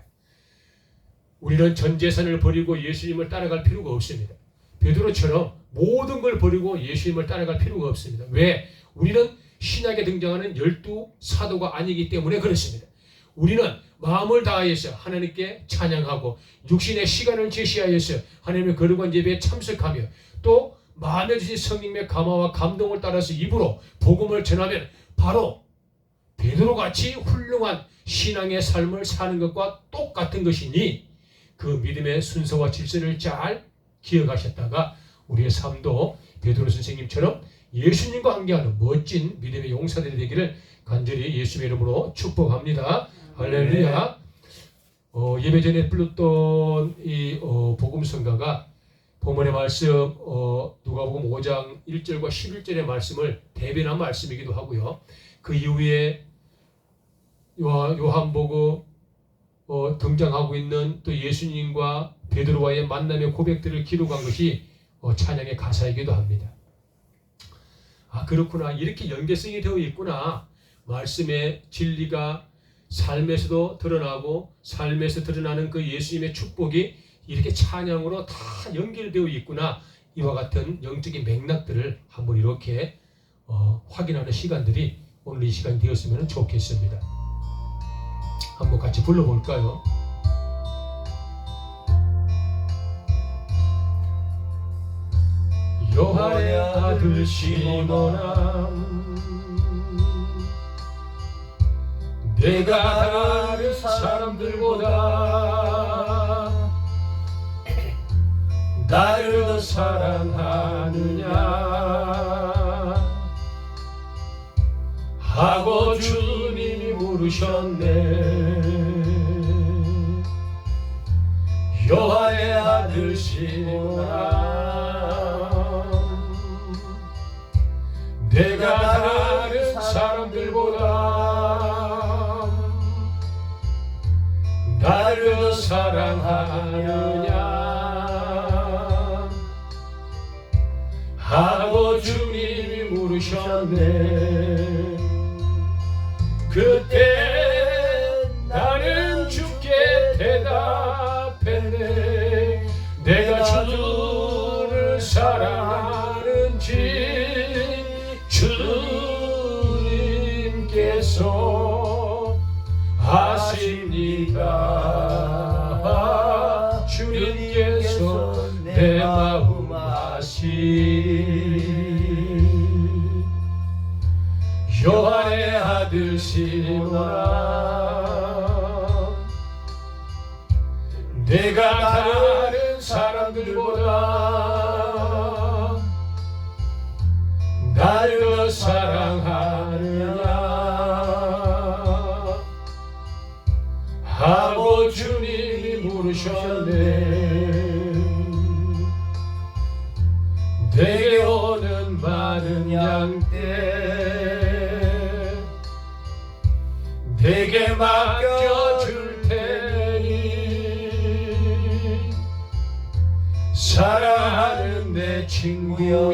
우리는 전 재산을 버리고 예수님을 따라갈 필요가 없습니다. 베드로처럼 모든 걸 버리고 예수님을 따라갈 필요가 없습니다. 왜? 우리는 신약에 등장하는 12사도가 아니기 때문에 그렇습니다. 우리는 마음을 다하여서 하나님께 찬양하고 육신의 시간을 제시하여서 하나님의 거룩한 예배에 참석하며 또 마음에 주신 성령의 감화와 감동을 따라서 입으로 복음을 전하면 바로 베드로같이 훌륭한 신앙의 삶을 사는 것과 똑같은 것이니 그 믿음의 순서와 질서를 잘 기억하셨다가 우리의 삶도 베드로 선생님처럼 예수님과 함께하는 멋진 믿음의 용사들이 되기를 간절히 예수의 이름으로 축복합니다. 할렐루야. 예배 전에 불렀던 이 복음성가가 본문의 말씀 누가복음 5장 1절과 11절의 말씀을 대변한 말씀이기도 하고요. 그 이후에 요한복음 등장하고 있는 또 예수님과 베드로와의 만남의 고백들을 기록한 것이 찬양의 가사이기도 합니다. 아, 그렇구나. 이렇게 연계성이 되어 있구나. 말씀의 진리가 삶에서도 드러나고 삶에서 드러나는 그 예수님의 축복이 이렇게 찬양으로 다 연결되어 있구나. 이와 같은 영적인 맥락들을 한번 이렇게 확인하는 시간들이 오늘 이 시간이 되었으면 좋겠습니다. 한번 같이 불러볼까요? 요한의 아들 시몬아, 내가 다른 사람들보다 나를 더 사랑하느냐 하고 주님이 물으셨네. 요한의 아들 시몬아, 내가 다른 사람들보다 나를 더 사랑하느냐 하고 주님이 물으셨네. 그때 나는 주께 대답했네. 내가 주를 사랑하는지 주님께서 아십니다. 주님께서 내 마음 아시니. 요한의 아들 시몬아, 내가 다른 사람들보다 나를 더 사랑하느냐 하고 주님이 물으셨네. 내게 오는 많은 양떼 내게 맡겨줄 테니 사랑하는 내 친구여,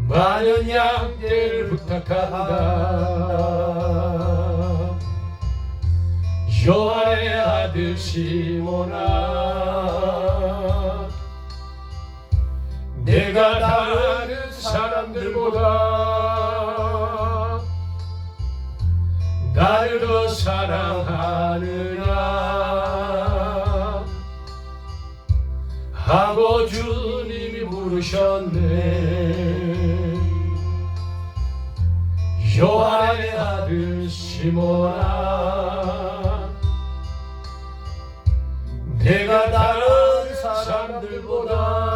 많은 양떼를 부탁한다. 요한의 아들 시몬아, 내가 다른 사람들보다 나를 더 사랑하느냐 하고 주님이 물으셨네. 요한의 아들 시몬아, 내가 다른 사람들보다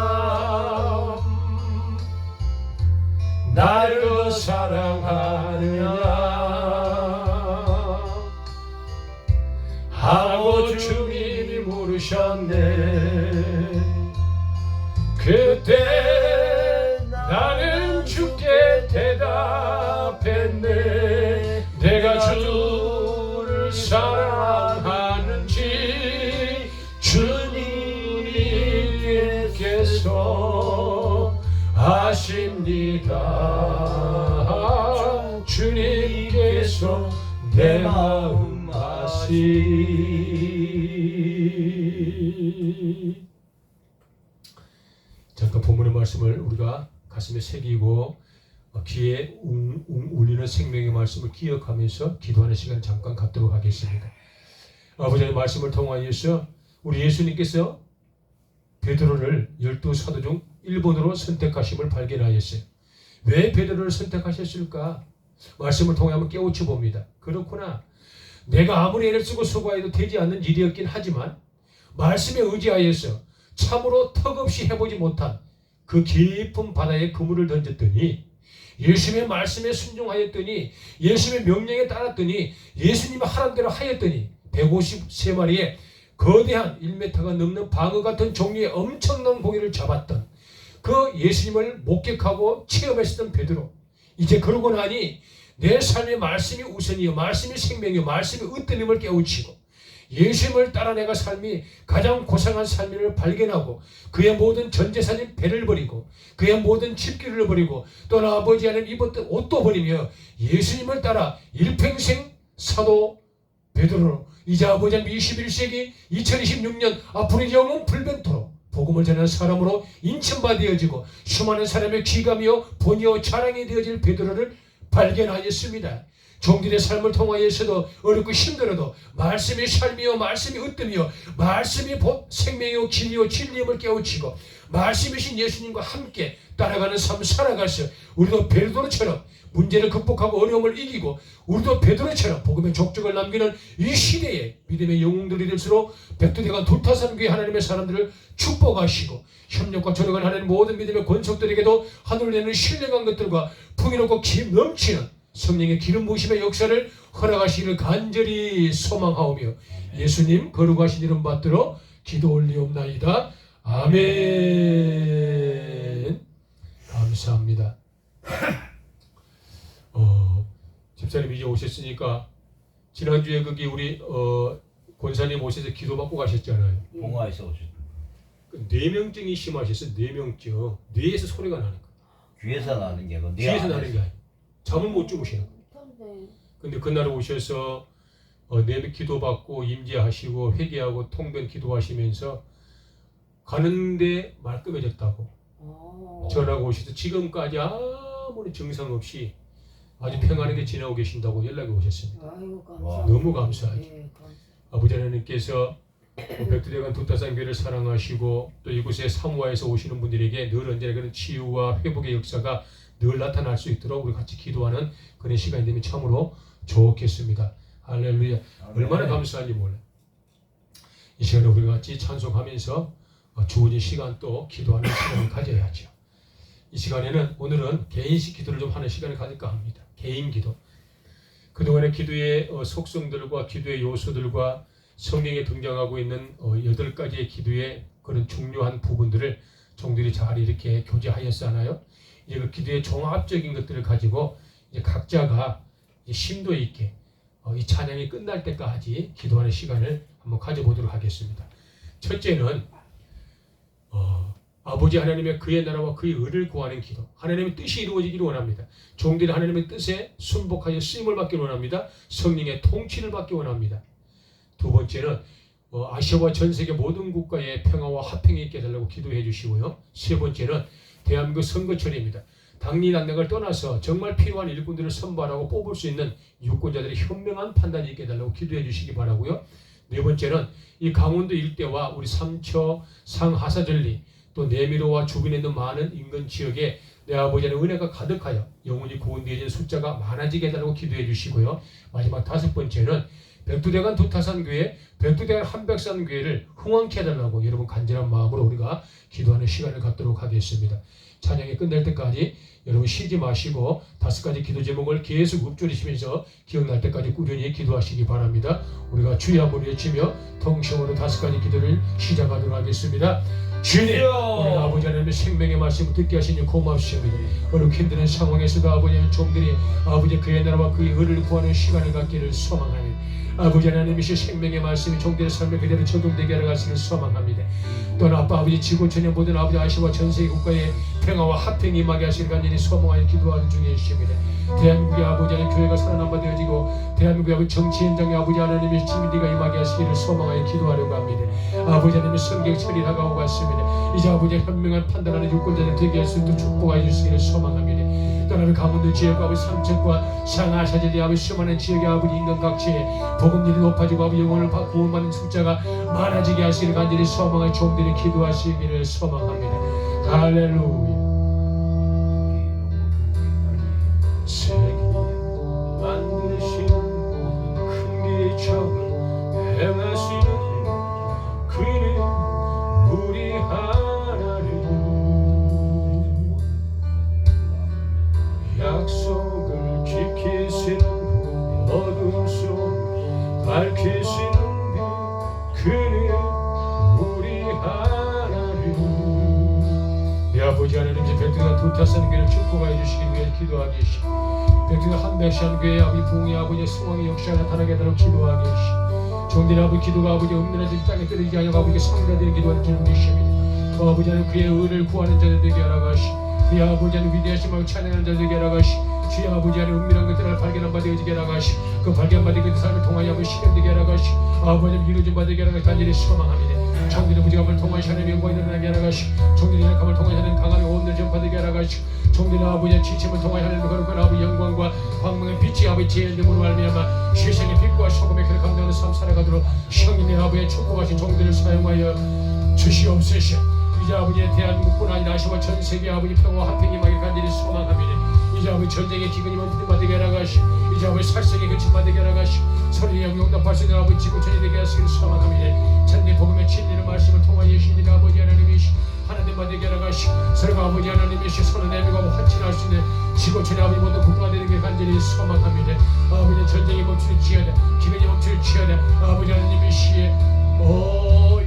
나를 더 사랑하느냐 하고 주님이 물으셨네. 그때 나는 주께 대답했네. 내가 주를 사랑하는지 주님께서 아십니다. 주님께서 내 마음 아시. 잠깐 본문의 말씀을 우리가 가슴에 새기고 귀에 울리는 생명의 말씀을 기억하면서 기도하는 시간 잠깐 갖도록 하겠습니다. 아버지의 말씀을 통하여서 우리 예수님께서 베드로를 12사도 중 1번으로 선택하심을 발견하였어요. 왜 베드로를 선택하셨을까? 말씀을 통해 한번 깨우쳐 봅니다. 그렇구나. 내가 아무리 애를 쓰고 수고해도 되지 않는 일이었긴 하지만 말씀에 의지하여서 참으로 턱없이 해보지 못한 그 깊은 바다에 그물을 던졌더니 예수님의 말씀에 순종하였더니 예수님의 명령에 따랐더니 예수님이 하란 대로 하였더니 153마리의 거대한 1m가 넘는 방어 같은 종류의 엄청난 고기를 잡았던 그 예수님을 목격하고 체험했었던 베드로, 이제 그러고 나니 내 삶의 말씀이 우선이요 말씀이 생명이요 말씀이 으뜸임을 깨우치고 예수님을 따라 내가 삶이 가장 고상한 삶임을 발견하고 그의 모든 전재산인 배를 버리고 그의 모든 집기를 버리고 또 아버지 하나님 입었던 옷도 버리며 예수님을 따라 일평생 사도 베드로로 이제 아버지 하나님 21세기 2026년 앞으로 영원 불변토록 복음을 전하는 사람으로 인천받아지고 수많은 사람의 귀감이요 본이요 자랑이 되어질 베드로를 발견하였습니다. 종들의 삶을 통하여서도 어렵고 힘들어도 말씀이 삶이요 말씀이 으뜸이요 말씀이 곧 생명이요 진리요 진리임을 깨우치고 말씀이신 예수님과 함께 따라가는 삶 살아가서 우리도 베드로처럼 문제를 극복하고 어려움을 이기고 우리도 베드로처럼 복음의 족적을 남기는 이 시대에 믿음의 영웅들이 될수록 백두대간 둘타산교회 하나님의 사람들을 축복하시고 협력과 조력을 하는 모든 믿음의 권속들에게도 하늘을 내는 신령한 것들과 풍요롭고 힘 넘치는 성령의 기름 부으심의 역사를 허락하시기를 간절히 소망하오며 예수님 거룩하신 이름 받들어 기도 올리옵나이다. 아멘. 감사합니다. 집사님 이제 오셨으니까 지난주에 거기 우리 권사님 오셔서 기도받고 가셨잖아요. 봉화에서 오셨. 뇌명증이 심하셨어요. 뇌명증. 뇌에서 소리가 나는 거. 귀에서 나는 게 아니고 귀에서 나는 게 아니에요. 잠을 못 주무시는 거예요. 근데 그날 오셔서 뇌 기도받고 임재하시고 회개하고 통변 기도하시면서 가는데 말끔해졌다고 전화가 오셔서 지금까지 아무런 증상 없이 아주 평안하게 지내고 계신다고 연락이 오셨습니다. 아이고, 너무 감사하죠. 예, 아버지 하나님께서 백두대간 두타산교회를 사랑하시고 또 이곳에 사무와에서 오시는 분들에게 늘 언제나 그런 치유와 회복의 역사가 늘 나타날 수 있도록 우리 같이 기도하는 그런 시간이 되면 참으로 좋겠습니다. 할렐루야. 얼마나 감사한지 몰라요. 이 시간에 우리 같이 찬송하면서 주어진 시간 또 기도하는 시간을 가져야죠. 이 시간에는 오늘은 개인식 기도를 좀 하는 시간을 가질까 합니다. 개인 기도. 그동안의 기도의 속성들과 기도의 요소들과 성경에 등장하고 있는 8가지의 기도의 그런 중요한 부분들을 종들이 잘 이렇게 교제하였잖아요. 이제 그 기도의 종합적인 것들을 가지고 이제 각자가 이제 심도 있게 이 찬양이 끝날 때까지 기도하는 시간을 한번 가져보도록 하겠습니다. 첫째는 아버지 하나님의 그의 나라와 그의 의를 구하는 기도. 하나님의 뜻이 이루어지기를 원합니다. 종들이 하나님의 뜻에 순복하여 쓰임을 받기를 원합니다. 성령의 통치를 받기 원합니다. 두 번째는 아시아와 전 세계 모든 국가의 평화와 화평이 있게 해달라고 기도해 주시고요. 세 번째는 대한민국 선거철입니다. 당리 당락을 떠나서 정말 필요한 일꾼들을 선발하고 뽑을 수 있는 유권자들의 현명한 판단이 있게 해달라고 기도해 주시기 바라고요. 네 번째는 이 강원도 일대와 우리 삼처, 상하사절리 또 내미로와 주변에 있는 많은 인근 지역에 내 아버지의 은혜가 가득하여 영원히 구원되어진 숫자가 많아지게 해달라고 기도해 주시고요. 마지막 다섯 번째는 백두대간 두타산교회, 백두대간 한백산교회를 흥왕케 해달라고 여러분 간절한 마음으로 우리가 기도하는 시간을 갖도록 하겠습니다. 찬양이 끝날 때까지 여러분 쉬지 마시고 5가지 기도 제목을 계속 읊조리시면서 기억날 때까지 꾸준히 기도하시기 바랍니다. 우리가 주여 한번 외치며 통성으로 5가지 기도를 시작하도록 하겠습니다. 주님, 우리 아버지 하나님의 생명의 말씀을 듣게 하시니 고맙습니다. 어렵고 힘든 상황에서도 아버지의 종들이 아버지 그의 나라와 그의 의를 구하는 시간을 갖기를 소망합니다. 아버지 하나님이시 생명의 말씀이 종들의 삶에 그대로 적용되게 하시기를 소망합니다. 또한 아버지 지구촌의 모든 아버지 아시아와 전세계 국가의 평화와 화평이 임하게 하시길 간절히 소망하여 기도하는 중에 있습니다. 대한민국의 아버지 하나님 교회가 살아남아 되어지고 대한민국의 아버지 정치 현장의 아버지 하나님의 진리가 임하게 하시기를 소망하여 기도하려고 합니다. 아버지 하나님의 성경 처리가 오고 왔습니다. 이제 아버지 현명한 판단하는 유권자들 되게 할 수 있도록 축복하여 주시기를 소망합니다. 또한 강원도 지역 아버지 삼척과 상하사제리 아버지 수많은 지역의 아버지 인간 각지에 복음일이 높아지고 아버지 영혼을 구원받는 숫자가 많아지게 하시기를 간절히 소망하여 종들이 기도하시기를 소망합니다. 할렐루야. 세계 만드신 큰 기적을 행하시는 그는 우리 하나님 약속을 지키시는 어둠 속 밝히시는 빛 그는 우리 하나님. 내 아버지 하나님 이제 백두가 도타선 교회를 축복하여 주시기 위해 기도하게 하시고 백두가 한백시한 교회 아버지 부흥의 아버지 성황의 역사가 나타나게 하도록 기도하게 하시고 종들의 아버지 기도가 아버지 은밀한 땅에 떨어지지 않고 아버지 성자들의 기도하는 주님 되십니다. 아버지 하나님 그의 의를 구하는 자들 되게 하라 가시 그의 아버지 하나님 위대하심하고 찬양하는 자들 되게 하라 가시 주의 아버지 하나님 은밀한 것들을 발견한 바 되어지게 하라 가시 그 발견받은 그 삶을 통하여 아버지 실현되게 하라 가시 아버지 하나님 이루어진 바 되게 하라 가시 간절히 소망합니다. 종들의 무지감을 통하여 하나님의 영광이 드러나게 하라 가시 종들의 약함을 통하여 하나님 강함의 온을 전파되게 하라 가시 종들의 아버지의 지침을 통하여 하나님의 거룩한 아버지 영광과 광명의 빛이 아버지 제일됨으로 말미암아 세상의 빛과 소금의 그를 감당하는 삶 살아가도록 성령의 아버지의 축복하신 종들을 사용하여 주시옵소서. 이제 아버지의 대한민국뿐 아니라 아시아 전 세계 아버지 평화와 화평이 임하길 간절히 소망합니다. 이제 아버지 전쟁의 기근이 멈추지 되게 하라 가시 이제 아버지 살생의 근심 되게 하라 가시 서로의 영용답할 수 있는 아버지 지구촌이 되게 하시기를 소망합니다. 천리 복음의 진리를 말씀을 통하여 신이라 아버지 하나님이시 하나님 받게 하라 가시 서로가 아버지 하나님이시 서로 내밀고 환친할 수 있는 지구촌의 아버지 모든 국가가 되는 게 간절히 소망합니다. 아버지 전쟁이 멈출지어다 기근이 멈출지어다 아버지 하나님이시에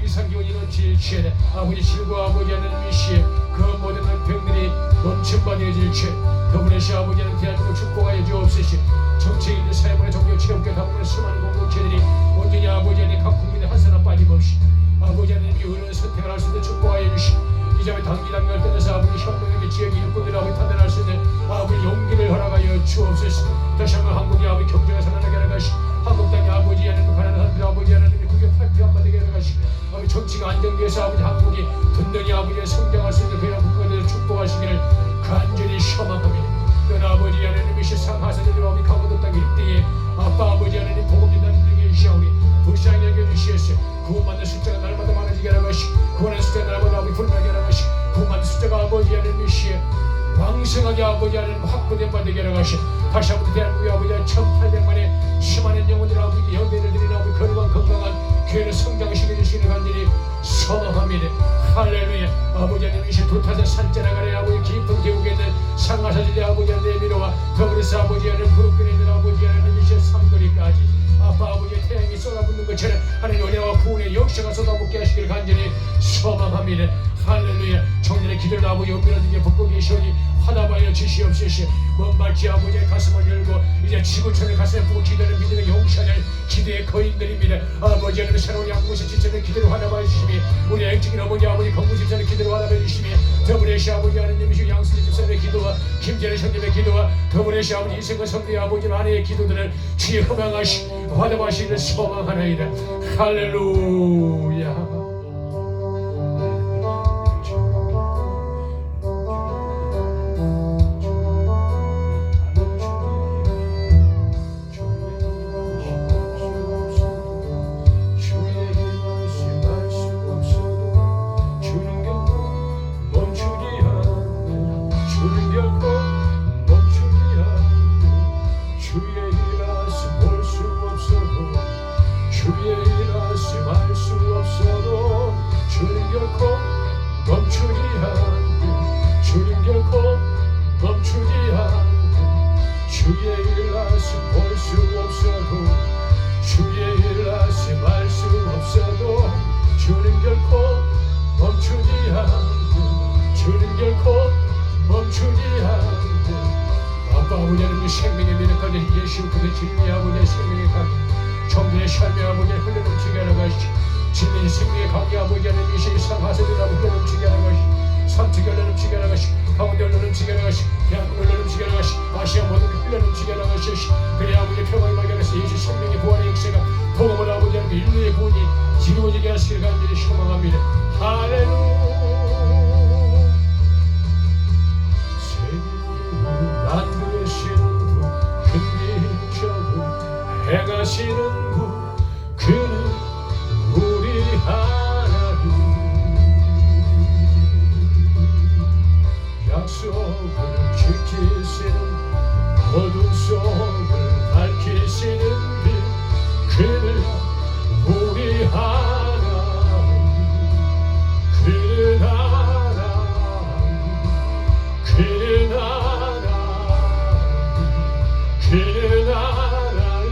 이상기운이 넘칠지어다 아버지 실과 아버지 하나님이시에 그 모든 병들이 멈춤받아질지 더불어서 아버지 하나님 대한민국 축복하여 주옵소서. 정치인들 사회문화 종교 체육계 가문의 수많은 공동체들이 온전히 아버지 하나님 각 국민의 한 사람 빠짐없이 아버지 하나님이 의로운 선택을 할 수 있는 축복하여 주시고 이제 단기단계를 떠나서 아버지 현명하게 지역의 일꾼들 아버지 판단할 수 있는 아버지 용기를 허락하여 주옵소서. 다시 한번 한국이 아버지 경제가 살아나게 하라 가시 한국 땅의 아버지 하나님 가난한 사람들 아버지 하나님이 그게 팔피한 바되게 하라 가시 아버지 정치가 안정돼서 아버지 한국이 든든히 아버지의 성장할 수 있는 그런 국가들을 축복하시기를 간절히 소망합니다. 그러나 아버지 하나님이 상하사제들 아버지 강원도 땅 일대에 아빠 아버지 하나님 복음전하는 중에 시오니 불쌍히 여겨주시옵소서. 구원받는 숫자가 날마다 많아지게 하라 가시 구원하는 숫자가 날마다 아버지 불만하게 하라 가시 구원받는 숫자가 아버지 하나님 시에 왕성하게 아버지 하나님 확보된 바 되게 하라 가시 다시 한번 대한민국의 아버지 1800만의 수많은 영혼들 아버지 연대를 드리는 아버지 거룩한 건강한 교회를 성장시켜 주시기를 간절히 소망합니다. 할렐루야. 아버지 하나님 이시 불타서 산자나가래 아버지 깊은 계곡에 있는 상하사지대 아버지 하나님 미로와 더불어서 아버지 하나님 부르끈에 있는 아버지 하나님 이시 삼거리까지 아빠 아버지의 태양이 쏟아붓는 것처럼 하나님 은혜와 구원의 역사가 쏟아붓게 하시기를 간절히 소망합니다. 할렐루야. 청년의 기도를 아버지 은밀하게 붙고 계시오니 화답하여 주시옵소서. 먼 말지 아버지의 가슴을 열고 이제 지구촌의 가슴에 부고 기도하는 믿음의 용사들 기도의 거인들입니다. 아버지 하나님 새로운 양무시 지체는 기도를 화답하여 주시며 우리 앵찍인 아버지 건구 집사의 기도를 화답하여 주시며 더불어시 아버지 하나님이시 양수지 집사의 기도와 김재래 형님의 기도와 더불어시 아버지 이승근 성도의 아버지 아내의 기도들을 주의 허망하시 화답하시기를 소망하나이다. 할렐루야. 생명의 미력까지 예수 그의 진리의 아버지의 생명의 강이 정들의 삶의 아버지의 흘러넘치게 하라 가시지 진리의 생명의 강이 아버지 하나님 이시 상하세를 아버지 흘러넘치게 하라 가시지 삼치게 흘러넘치게 하라 가시지 가운데 흘러넘치게 나가시 대한민국 흘러넘치게 나가시 아시아 모든 흘러넘치게 나가시오시 그래 아버지의 평화의 막연해서 예수 생명의 부활의 역사가 복음을 아버지 하나님 인류의 구원이 이루어지게 하시기를 간절히 소망합니다. 할렐루야. 세계를 만드시는 분 근본적으로 행하시는 분 그는 우리 하나님 약속을 지키시는 어둠 속을 밝히시는 빛 그는 우리 하나님 그는 하나님 그는 하나님 그는 하나님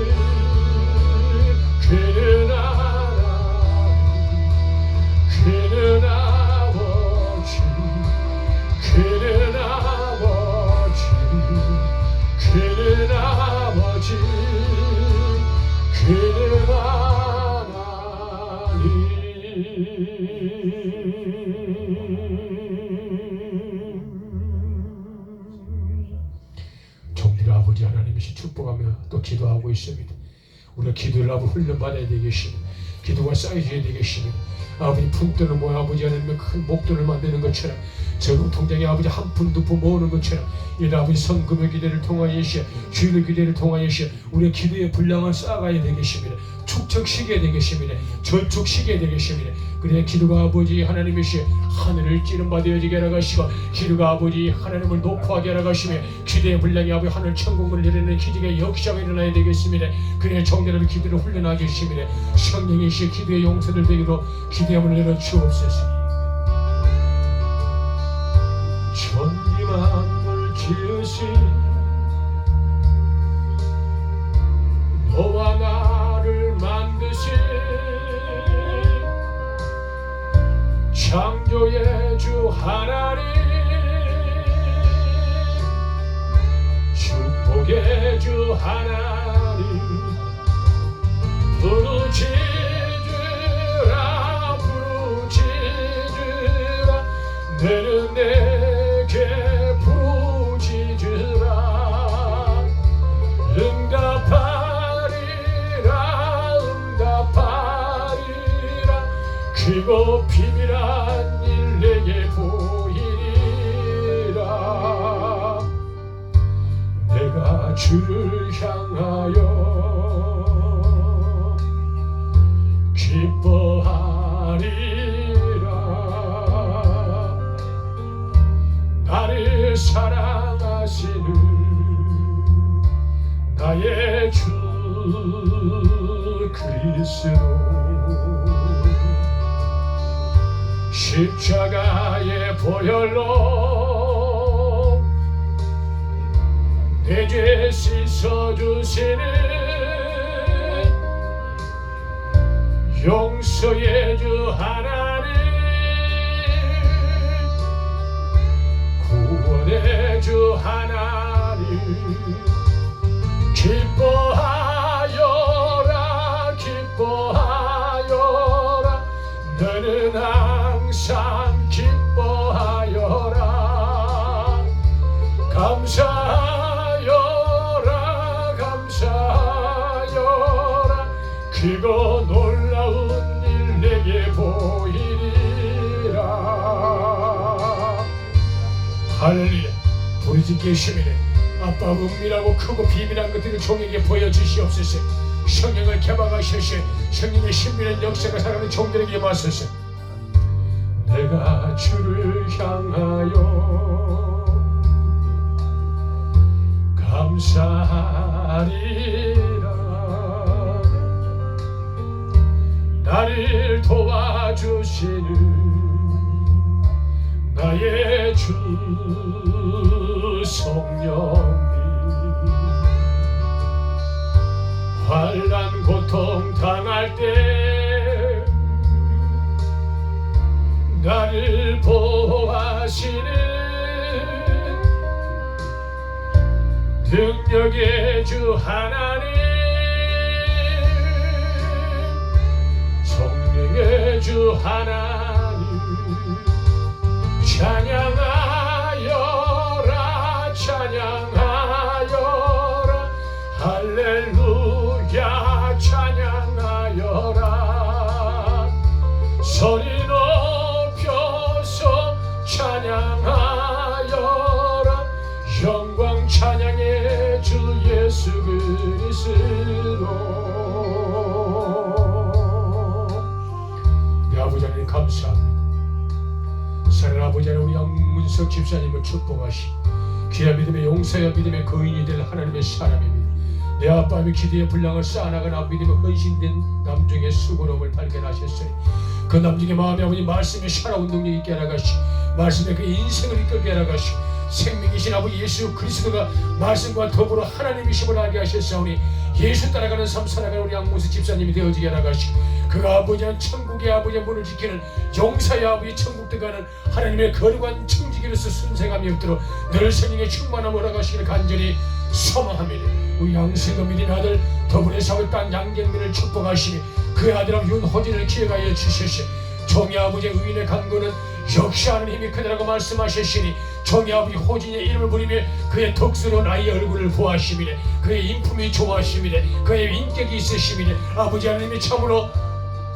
그는 하나님 그는 아버지 그는 아버지 그는 아버지 그는 하나님 종들 아버지 하나님이시 축복하며 또 기도하고 있습니다. 우리가 기도를 아버지 훈련받아야 되겠습니다. 기도가 쌓여져야 되겠습니다. 아버지 푼돈을 모아 아버지 하나님의 큰 목돈을 만드는 것처럼 저금 통장에 아버지 한 푼 두 푼 모으는 것처럼 이 아버지 성금의 기대를 통하여서 주일의 기대를 통하여서 우리의 기도의 분량을 쌓아가야 되겠습니다. 축적시켜야 되겠습니다. 저축시켜야 되겠습니다. 그래야 기도가 아버지 하나님이시 하늘을 찌른받아야지게 하라가시고 기도가 아버지 하나님을 높아하게 하라가시며 기도의 분량이 아버지 하늘 천국을 내리는 기적의 역사가 일어나야 되겠습니다. 그래야 정대로의 기도를 훈련하게 하십니다. 성령이시 기도의 용서를 되기로 기대함을 내려 주옵소서. 천지 만물 지으신 너와 나를 만드신 창조의 주 하나님 축복의 주 하나님 부르짖으라 부르짖으라 너는 내게 부르짖으라 응답하리라 응답하리라 크고 비밀한 일 내게 보이리라 내가 주를 향하여 기뻐하리라 나를 사랑하시는 나의 주 그리스도 십자가의 보혈로 내 죄 씻어주시는 용서의 주 하나님 구원의 주 하나님 기뻐하여라 기뻐하여라 너는 항상 기뻐하여라 감사하여라 감사하여라 그거 놀라운 일 내게 보이리라 할렐루야 부르짖기의 시민에 아빠 은밀하고 크고 비밀한 것들을 종에게 보여주시옵소서 성령을 개방하셔서 성령의 신비한 역사가 살아가는 종들에게 임하소서 내가 주를 향하여 감사하리라 나를 도와주시는 나의 주 성령님 환난 고통 당할 때 나를 보호하시는 능력의 주 하나님 성령의 주 하나님 찬양하여 소리 높여서 찬양하여라. 영광 찬양해 주 예수 그리스도. 네, 아버지 하나님 감사합니다. 사랑하는 아버지 하나님, 우리 양문석 집사님을 축복하시 귀한 믿음의 용사여 믿음의 거인이 될 하나님의 사람입니다. 내 아빠의 기도의 분량을 쌓아나가는 믿음의 헌신된 남중의 수고로움을 발견하셨으니 그 남중의 마음에 아버지 말씀에 살아온 능력 있게 하나가시, 말씀에 그 인생을 이끌게 하나가시, 생명이신 아버지 예수 그리스도가 말씀과 더불어 하나님이심을 알게 하셨사오니 예수 따라가는 삶 살아가는 우리 양문석 집사님이 되어지게 하나가시, 그가 아버지는 천국의 아버지의 문을 지키는 용사의 아버지 천국 들어가는 하나님의 거룩한 청지기로서 순생함이 없도록 늘 성령의 충만함을 허락하시기를 간절히 소망합니다. 우리 양승도 믿는 아들 더불어 사울 땅 양경민을 축복하시니 그의 아들아 윤호진을 기억하여 주시시, 종의 아버지의 의인의 간구는 역사하는 힘이 크다라고 말씀하셨으니 종의 아버지 호진의 이름을 부리며 그의 덕스러운 아이의 얼굴을 보아하시미래, 그의 인품이 좋아하시미래, 그의 인격이 있으시미래. 아버지 하나님이 참으로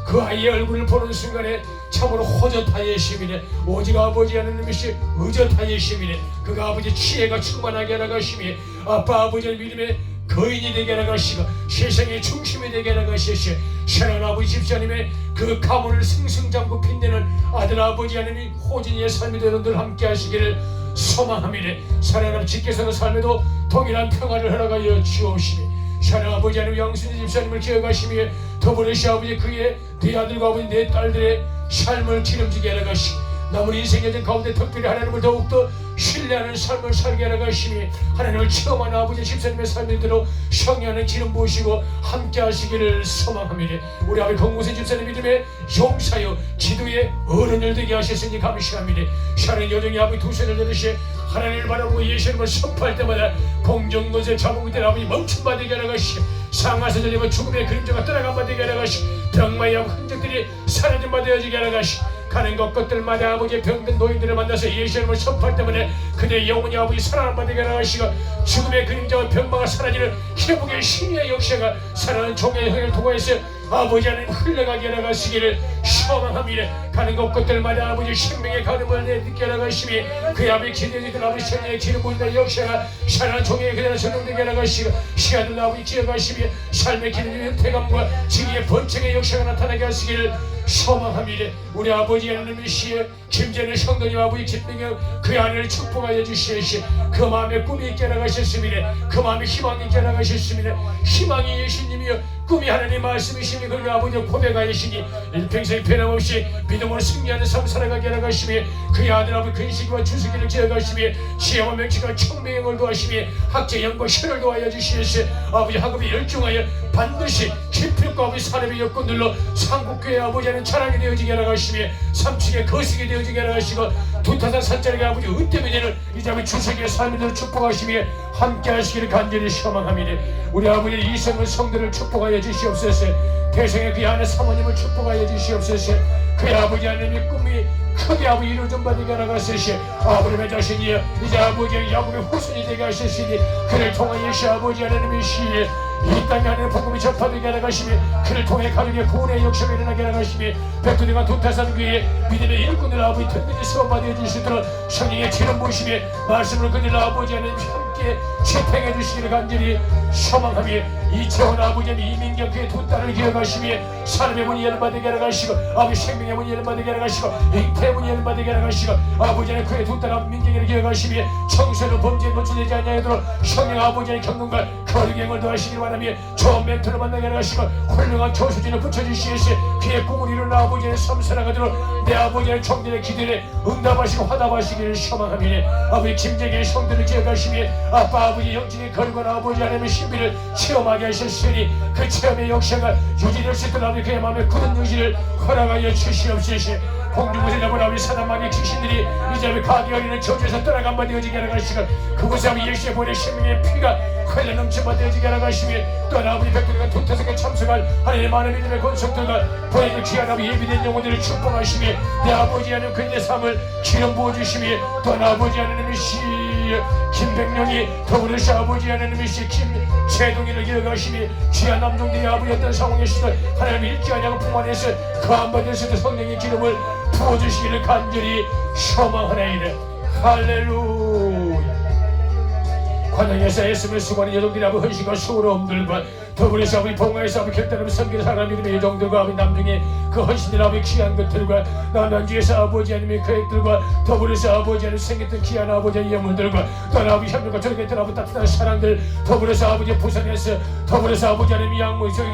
그 아이의 얼굴을 보는 순간에 참으로 호젓하여심이네. 오직 아버지 하나님이시 의젓하여심이네. 그가 아버지 지혜가 충만하게 하나가시며 아빠 아버지의 믿음의 거인이 되게 하나가시고 세상의 중심이 되게 하나가시시, 사랑하는 아버지 집사님의 그 가문을 승승장구 빛내는 아들 아버지 하나님이 호진이의 삶이 되는 늘 함께 하시기를 소망함이네. 사랑하는 지께서는 삶에도 동일한 평화를 허락하여 주옵시며 사랑하는 아버지 하나님 양순희 집사님을 기억하시며 더불어시 아버지 그의 네 아들과 아버지 네 딸들의 삶을 기름지게 하나가시, 남은 인생 여정 가운데 특별히 하나님을 더욱더 신뢰하는 삶을 살게 하나가시며 하나님을 체험하는 아버지 집사님의 삶이 되도록 성령의 기름 부으시고 함께 하시기를 소망합니다. 우리 아버지 권무세 집사님 믿음의 용사여 기도의 어른을 되게 하셨으니 감사합니다. 사랑의 여정이 아버지 두 손을 내리시 하나님을 바라보고 예수님을 선포할 때마다 공정권세 자몽들 아버지 멈춤받게 하나가시, 상하서 들리면 죽음의 그림자가 떠나간받게 하나가시, 병마의 흔적들이 사라짐받아지게 하나가시, 가는 것들마다 아버지의 병든 노인들을 만나서 예수님을 선포할 때마다 그들의 영혼이 아버지 살아남받게 하나가시고 죽음의 그림자와 병마가 사라지는 회복의 신의 역사가 살아나는 종의 형을 통해서 아버지 하나님 흘러가게 하나가시기를 소망합니다. 가는 곳들마다 아버지 생명의 가늠을 내딛게 하나가시며 그 아버지 기대되던 아버지 성령의 기름 부은의 역사가 살아나는 종의 그대로 전용되게 하나가시고 시간을 아버지 기억하시며 삶의 기름의 태감과 지기의 번창의 역사가 나타나게 하시기를 소망합니다. 우리 아버지 하나님이시여 김전의 성도님 아버지 김병영 그 아내를 축복하여 주시옵시고 그 마음에 꿈이 있게 하나가셨습니다. 그 마음에 희망이 있게 하나가셨습니다. 희망이 예수님이여 꿈이 하나님 말씀이시니 그를 아버지 고백하시니 일평생 변함없이 믿음으로 승리하는 삶 살아가게 하나가시며 그의 아들 아버지 근식이와 주석이를 기억하시며 지혜와 명치가 청명을 도하시며 학제 영과 혈을 도하여 주시옵시고 아버지 학업에 열중하여 반드시 기필과 아버지 사람의 여건들로 상국교회 아버지 하는 자랑이 되어지게 하나가시며 삼층의 거식이 되어지게 하나가시고 두타산 산자리가 아버지 은tem이 되는 이 자매 주석의 삶을 축복하시며 함께 하시기를 간절히 소망합니다. 우리 아버지 이성을 성도를 축복하여 주시옵소서. 대성의 그 안에 사모님을 축복하여 주시옵소서. 그의 아버지 하나님의 꿈이 크게 아버지 이루어진 바되게 하나가시시 아버지의 자신이여 이제 아버지의 야곱의 후손이 되게 하시니 그를 통하여 예수 아버지 하나님의 시에 이 땅에 하나님의 복음이 접하되게 하나가시며 그를 통해 가족의 구원의 역사가 일어나게 하나가시며 백두대간 두타산 교회에 믿음의 일꾼들 아버지 든든히 세워받아 주시도록 성령의 기름 부으시며 말씀을 그들 아버지 하나님 함께 집행해 주시기를 간절히 소망하며 이채원 아버지 이민경 그의 두 딸을 기억하시며 삶의 문이 열받게 하나가시고 아버지 생명의 문이 열받게 하나가시고 잉태의 문이 열받게 하나가시고 아버지는 그의 두 딸 민경이를 기억하시며 청소는 범죄에 노출되지 않냐하도록 성령 아버지의 경륜과 거룩행을 더하시기를 바라며 좋은 멘토를 만나게 하시고 훌륭한 교수진을 붙여주시옵시고 그의 꿈을 이루는 아버지의 삶 살아가도록 내 아버지의 총들의 기도에 응답하시고 화답하시기를 소망하며 아버지 김재기의 성들을 기억하시며 아빠 아버지 영적인 거룩한 아버지 하나님의 신비를 체험하게 하셨으니 그 체험의 역사가 유지될 수 있도록 아버지 그의 마음에 굳은 의지를 허락하여 주시옵소서. 공중곳에 잡은 아버지 사단마귀 귀신들이 이 자매 가게 어리는 저주에서 떠나간 바 되어지게 하나가시고 그곳에 아버지 예수의 보내 생명의 피가 흘러 넘친 바 되어지게 하나가시며 또한 아버지 백두대간 두타석에 참석할 하나님의 많은 믿음의 권속들과 보내줄 귀한 아버지 예비된 영혼들을 축복하시며 내 아버지 하나님 그의 삶을 기름 부어주시며 또한 아버지 하나님의 올려 김백령이 더불어서 아버지 하나님의 김재동이를 기억하시니 귀한 남종들이 아버지였던 상황에서도 하나님 잃지 아니하고 품 안에서 그 한바디에서도 성령의 기름을 부어주시기를 간절히 소망하나이다. 할렐루야. 관양에서 애쓰며 수고하는 여종들이 아버지 헌신과 수고로움들과 더불어서 아버지 봉화에서 아버지 결단하며 섬기는 사람 이름의 여종들과 아버지 남중에 그 헌신들 아버지 귀한 것들과 남난주에서 아버지 하나님의 계획들과 더불어서 아버지 하나님 생겼던 귀한 아버지의 예물들과 또 아버지 협력과 저격했던 아버지 따뜻한 사랑들 더불어서 아버지 부산에서 더불어서 아버지 하나님 양모 저기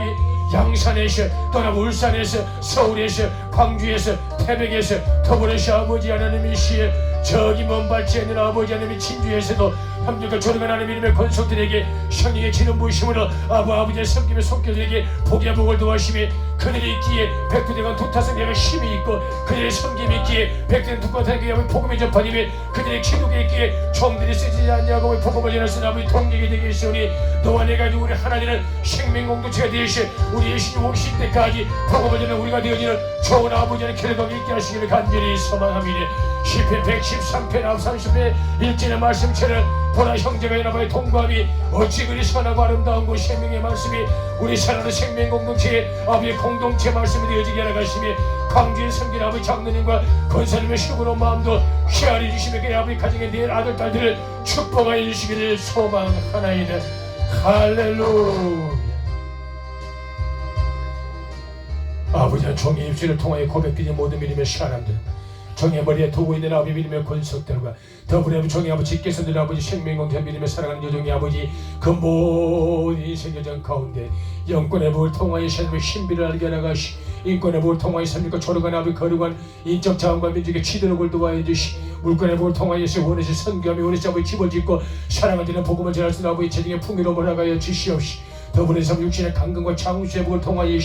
양산에서 또나 울산에서 서울에서 광주에서 태백에서 더불어서 아버지 하나님의 시에 저기 먼 발치에 있는 아버지 하나님의 친주에서도 함께 조력한 하나님 이름의 권속들에게 성령의 기름 부으심으로 아버지의 섬김의 손길들에게 복의 복을 도와심에 그들이 있기에 백두대간 두타성교회가 힘이 있고 그들의 섬김이 있기에 백두대간 두타성교회가 복음의 전파님에 그들의 기독에 있기에 종들이 쓰지 않냐고 복음을 전하신 아버지 동력이 되게 하시오니 너와 내가 우리 하나님은 생명공동체가 되시오 우리 예수님 오실 때까지 복음을 전하는 우리가 되어지는 좋은 아버지의 결과가 있게 하시기를 간절히 소망합니다. 시편 113편 30편 1절의 말씀처럼 보라 형제가 연합하여 통과함이 어찌 그리 선하고 아름다운 곳 생명의 말씀이 우리 사랑하는 생명공동체의 아버지의 공동체 말씀이 되어지게 하나가시며 광주의 섬긴 아버지 장로님과 권사님의 수고로 마음도 헤아려 주시며 그 아버지 가정의 내 아들 딸들을 축복하여 주시기를 소망하나이다. 할렐루야. 아버지의 종의 입술을 통하여 고백드린 모든 믿음의 사람들 종의 머리에 두고 있는 아버지 믿음의 권속들과 더불어 종의 아버지께서 늘 아버지 생명공동 믿음의 사랑하는 여종의 아버지 그 모든 인생 여정 가운데 영권의 복을 통하여 삶의 신비를 알게 하나가시 인권의 복을 통하여 삶과 조력한 아버지 거룩한 인적 자원과 민족의 치드력을 도와해 주시 물권의 복을 통하여서 원해서 선교하며 원해서 아버지 집을 짓고 사랑하는 복음을 전할 수 있는 아버지 재정의 풍요로움을 하여 주시옵시 더불어서 육신의 강건과 장수의 복을 통하여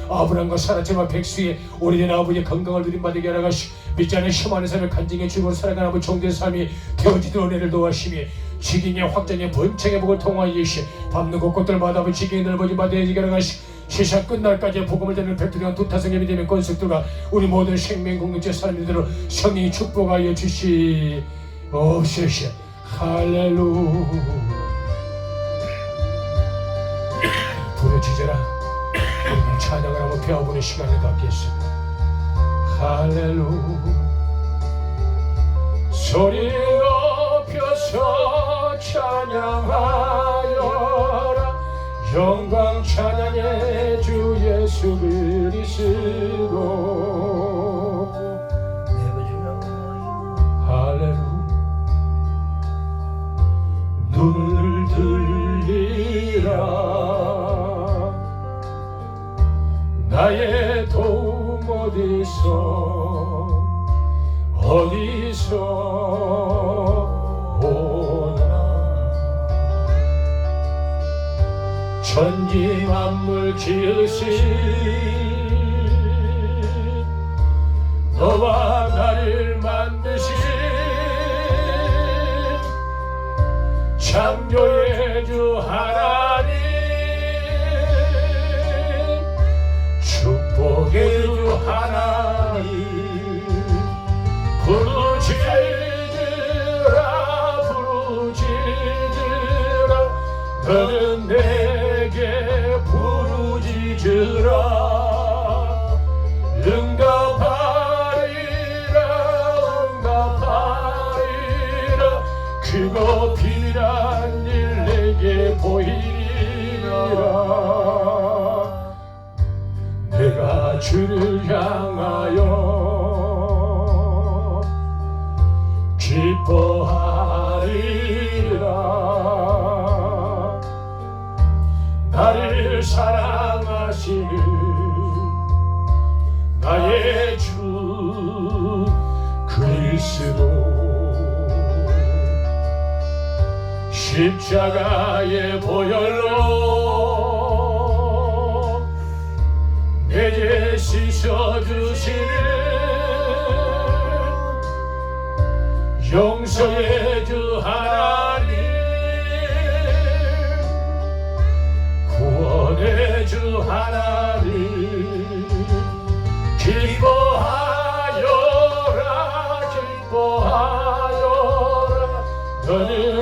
아브람과 사라처럼 백수의 오래된 아버지의 건강을 누림받게 하나가시 믿지 않는 혐오하는 삶을 간증해 주고 살아가는 아버지 종된 삶이 되어지도록 은혜를 도와시며 지경의 확장의 번창의 복을 통하여 밟는 곳곳들마다 아버지 지경의 넓어진 바다에 되게 하나가시 세상 끝날까지 복음을 전하는 백두대간 두타성의 믿음의 권속들과 우리 모든 생명 공동체 사람들로 성령이 축복하여 주시옵소서. 할렐루야. 부르짖어라. 우리는 찬양을 하고 배워보는 시간을 갖겠습니다. 할렐루야. 소리 높여서 찬양하여라. 영광 찬양해 주 예수 그리스도. 할렐루야. 눈을 들리라. 나의 도움 어디서 오나. 천지 만물 지으신 너와 나를 만드신 창조의 주 하나님 축복의 주 하나님 부르짖으라 너는 내게 부르짖으라 응답하리라 그거 비밀한 일 내게 보이리라 내가 주를 향하여 기뻐하리라 나를 사랑하시는 나의 주 그리스도 십자가의 보혈로 내 죄 씻어주시는 용서의 주 하나님 구원의 주 하나님 기뻐하여라 너는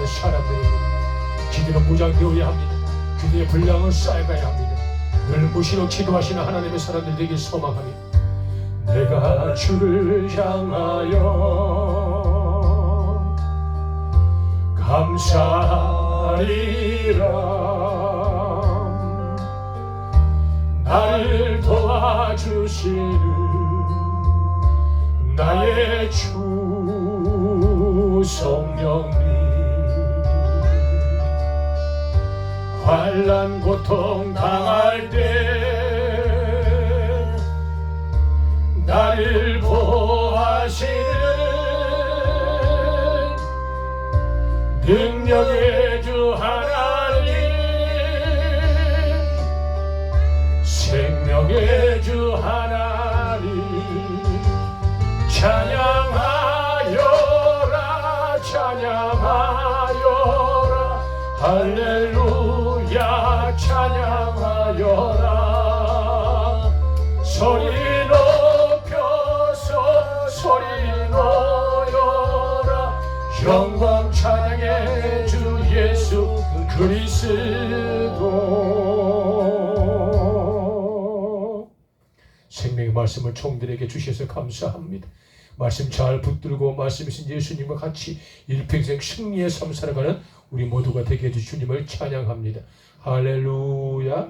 하는 사람들입니다. 기도는 무장되어야 합니다. 기도의 분량을 쌓아가야 합니다. 늘 무시로 기도하시는 하나님의 사람들 되길 소망합니다. 내가 주를 향하여 감사하리라. 나를 도와주시는 나의 주 성령님, 환난 고통 당할 때 나를 보호하시는 능력의 주 하나님, 생명의 주 하나님, 찬양하여라 찬양하여라 할렐루야 찬양하여라. 소리 높여서 소리 놓여라. 영광 찬양해 주 예수 그리스도. 생명의 말씀을 총들에게 주셔서 감사합니다. 말씀 잘 붙들고 말씀이신 예수님과 같이 일평생 승리의 삶 살아가는 우리 모두가 되게 해주 주님을 찬양합니다. 할렐루야.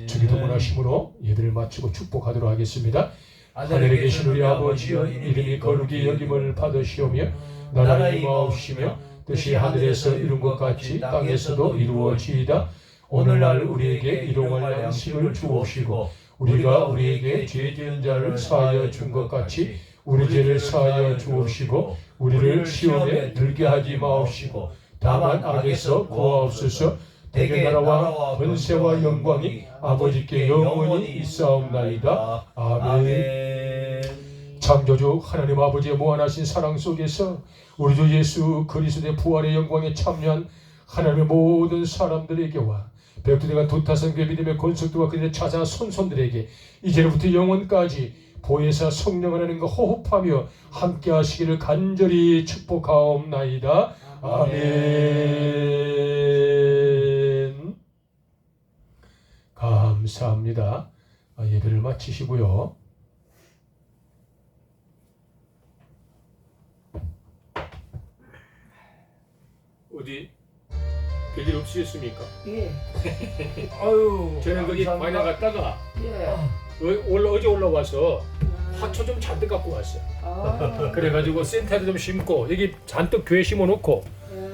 주기도 문하심으로 예배를 마치고 축복하도록 하겠습니다. 하늘에 계신 우리 아버지여, 이름이 거룩히 여김을 받으시오며 나라의 임하옵시며 뜻이 하늘에서 이룬 것 같이 땅에서도 이루어지이다. 오늘날 우리에게 일용할 양식을 주옵시고 우리가 우리에게 죄 지은 자를 사하여 준 것 같이 우리 죄를 사하여 주옵시고 우리를 시험에 들게 하지 마옵시고 다만 악에서 구하옵소서. 대개 나라와 권세와 영광이 아버지께 영원히 있사옵나이다. 아멘. 창조주 하나님 아버지의 무한하신 사랑 속에서 우리 주 예수 그리스도의 부활의 영광에 참여한 하나님의 모든 사람들에게와 백두대간 두타선교회 믿음의 건축들과 그들의 자자 손손들에게 이제부터 영원까지 보혜사 성령 하나님과 호흡하며 함께 하시기를 간절히 축복하옵나이다. 아멘. 감사합니다. 예배를 마치시고요. 어디 별일 없으셨습니까? 예. 아유. 저는 거기 많이 갔다가 예. 어제 올라와서 화초 좀 잔뜩 갖고 왔어요. 아, 그래가지고 센터에도 좀 심고 여기 잔뜩 교회 심어놓고 예.